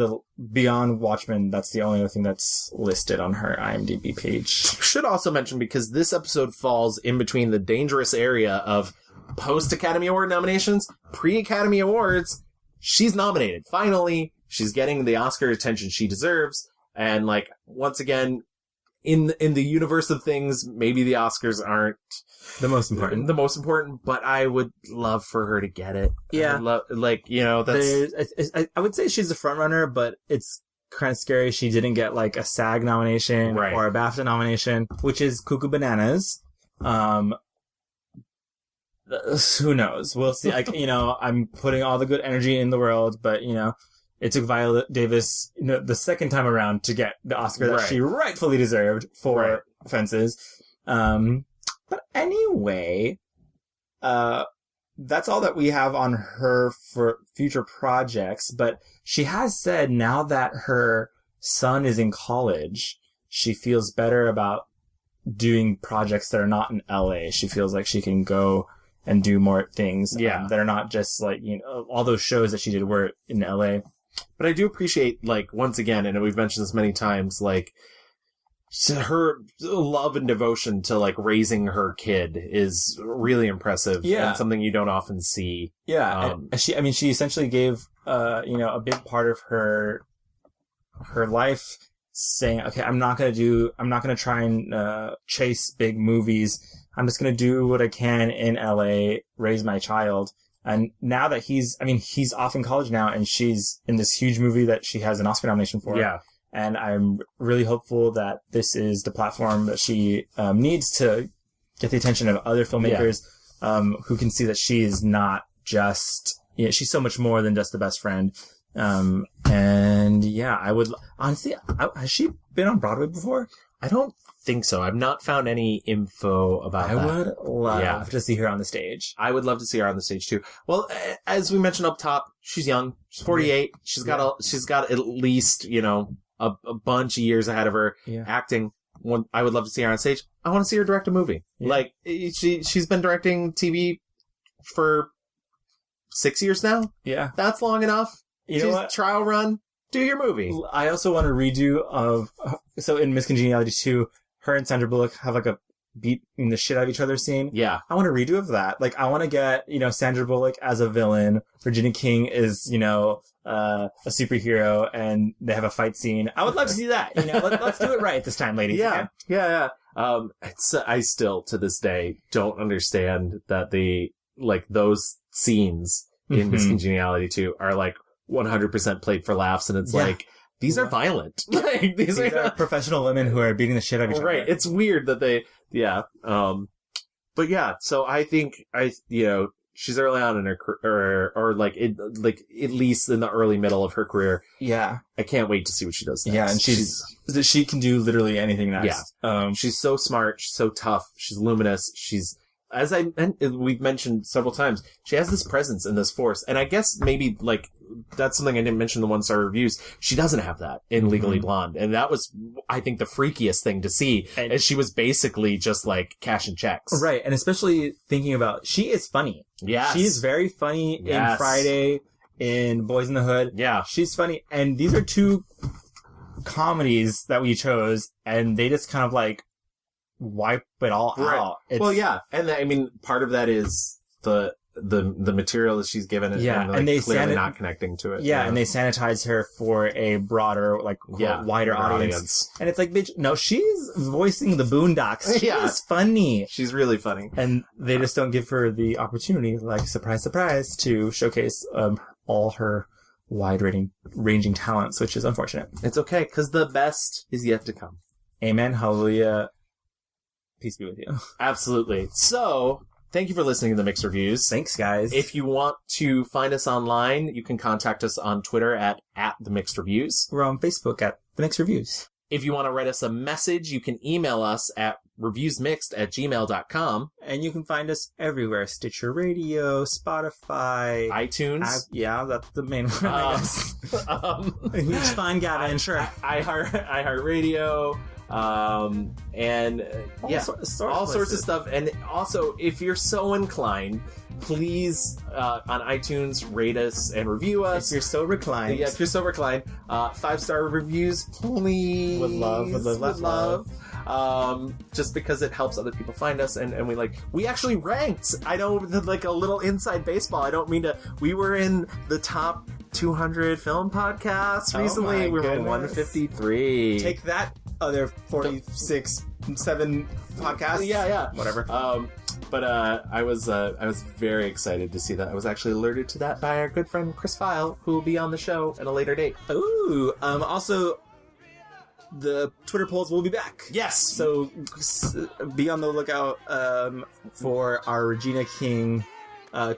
beyond Watchmen, that's the only other thing that's listed on her IMDb page. Should also mention, because this episode falls in between the dangerous area of post-Academy Award nominations, pre-Academy Awards, she's nominated. Finally, she's getting the Oscar attention she deserves. And once again, in the universe of things, maybe the Oscars aren't the most important, but I would love for her to get it. Yeah. That's... I would say she's the front runner, but it's kind of scary she didn't get a SAG nomination or a BAFTA nomination, which is cuckoo bananas. Who knows? We'll see. I'm putting all the good energy in the world, but it took Viola Davis, the second time around to get the Oscar that she rightfully deserved for Fences. But anyway, that's all that we have on her for future projects. But she has said now that her son is in college, she feels better about doing projects that are not in LA. She feels like she can go and do more things that are not just all those shows that she did were in LA. But I do appreciate, once again, and we've mentioned this many times, her love and devotion to, raising her kid is really impressive. Yeah. And something you don't often see. Yeah. She essentially gave, a big part of her life saying, okay, I'm not going to try and, chase big movies. I'm just going to do what I can in LA, raise my child. And now that he's off in college now, and she's in this huge movie that she has an Oscar nomination for. Yeah. And I'm really hopeful that this is the platform that she needs to get the attention of other filmmakers who can see that she is not just, she's so much more than just the best friend. And yeah, I would, honestly, has she been on Broadway before? I don't think so. I've not found any info about that. I would love to see her on the stage. I would love to see her on the stage too. Well, as we mentioned up top, she's young. She's 48. She's got at least, a bunch of years ahead of her acting. I would love to see her on stage. I want to see her direct a movie. Yeah. She's been directing TV for 6 years now. Yeah. That's long enough. You know what? Trial run. Do your movie. I also want a redo of, so in Miss Congeniality 2, her and Sandra Bullock have a beating the shit out of each other scene. Yeah. I want a redo of that. I want to get, Sandra Bullock as a villain. Regina King is, a superhero, and they have a fight scene. I would love to see that. Let's do it right this time, ladies. Yeah. Okay? Yeah. I still, to this day, don't understand that those scenes in Miss Congeniality 2 are 100% played for laughs, and it's these are violent. Like, these are professional women who are beating the shit out of each other. Right. It's weird that they, but yeah, so I think she's early on in her career, or like at least in the early middle of her career. Yeah. I can't wait to see what she does next. Yeah, and she can do literally anything next. Yeah. She's so smart, she's so tough, she's luminous, she's, as we've mentioned several times, she has this presence and this force. And I guess maybe, like, that's something I didn't mention in the 1-star reviews. She doesn't have that in Legally Blonde. And that was, I think, the freakiest thing to see. And she was basically just, like, cashing checks. Right. And especially thinking about, she is funny. Yes. She's very funny in Friday, in Boys in the Hood. Yeah. She's funny. And these are two comedies that we chose, and they just kind of, like, wipe it all out. Well, yeah. And I mean, part of that is the material that she's given, and they clearly not connecting to it. Yeah, and they sanitize her for a broader, like, wider audience. And it's like, bitch, no, she's voicing the Boondocks. She is funny. She's really funny. And they just don't give her the opportunity, like, surprise, surprise, to showcase all her wide-ranging talents, which is unfortunate. It's okay, because the best is yet to come. Amen. Hallelujah. Peace be with you. Absolutely. So, thank you for listening to the Mixed Reviews. Thanks, guys. If you want to find us online, you can contact us on Twitter at The Mixed Reviews. We're on Facebook at The Mixed Reviews. If you want to write us a message, you can email us at reviewsmixed@gmail.com. And you can find us everywhere. Stitcher Radio, Spotify, iTunes. Yeah, that's the main one, I guess. It's fine, Gavin, sure. iHeartRadio. And all sorts of stuff. And also, if you're so inclined, please on iTunes rate us and review us. If you're so reclined. Yeah, if you're so reclined. 5-star reviews, please. Would love. Just because it helps other people find us, and we actually ranked. I know, like, a little inside baseball. I don't mean to. We were in the top 200 film podcasts recently. We were 153. Take that, other 7 podcasts. Yeah. Whatever. But I was very excited to see that. I was actually alerted to that by our good friend Chris File, who will be on the show at a later date. Ooh. Also, the Twitter polls will be back. Yes. So be on the lookout for our Regina King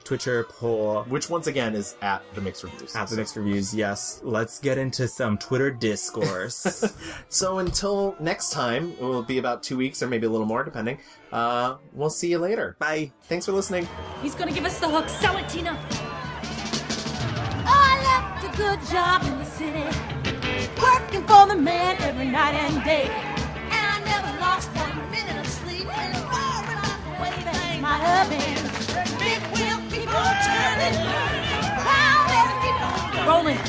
Twitter poll, which once again is at The Mixed Reviews. At The Mixed Reviews, yes. Let's get into some Twitter discourse. So until next time, it will be about 2 weeks or maybe a little more, depending. We'll see you later. Bye. Thanks for listening. He's gonna give us the hook. Sell it, Tina. Oh, I left a good job in the city, working for the man every night and day. And I never lost 1 minute of sleep. And the way that my husband. Big wheel keep on turning, round and keep on rolling.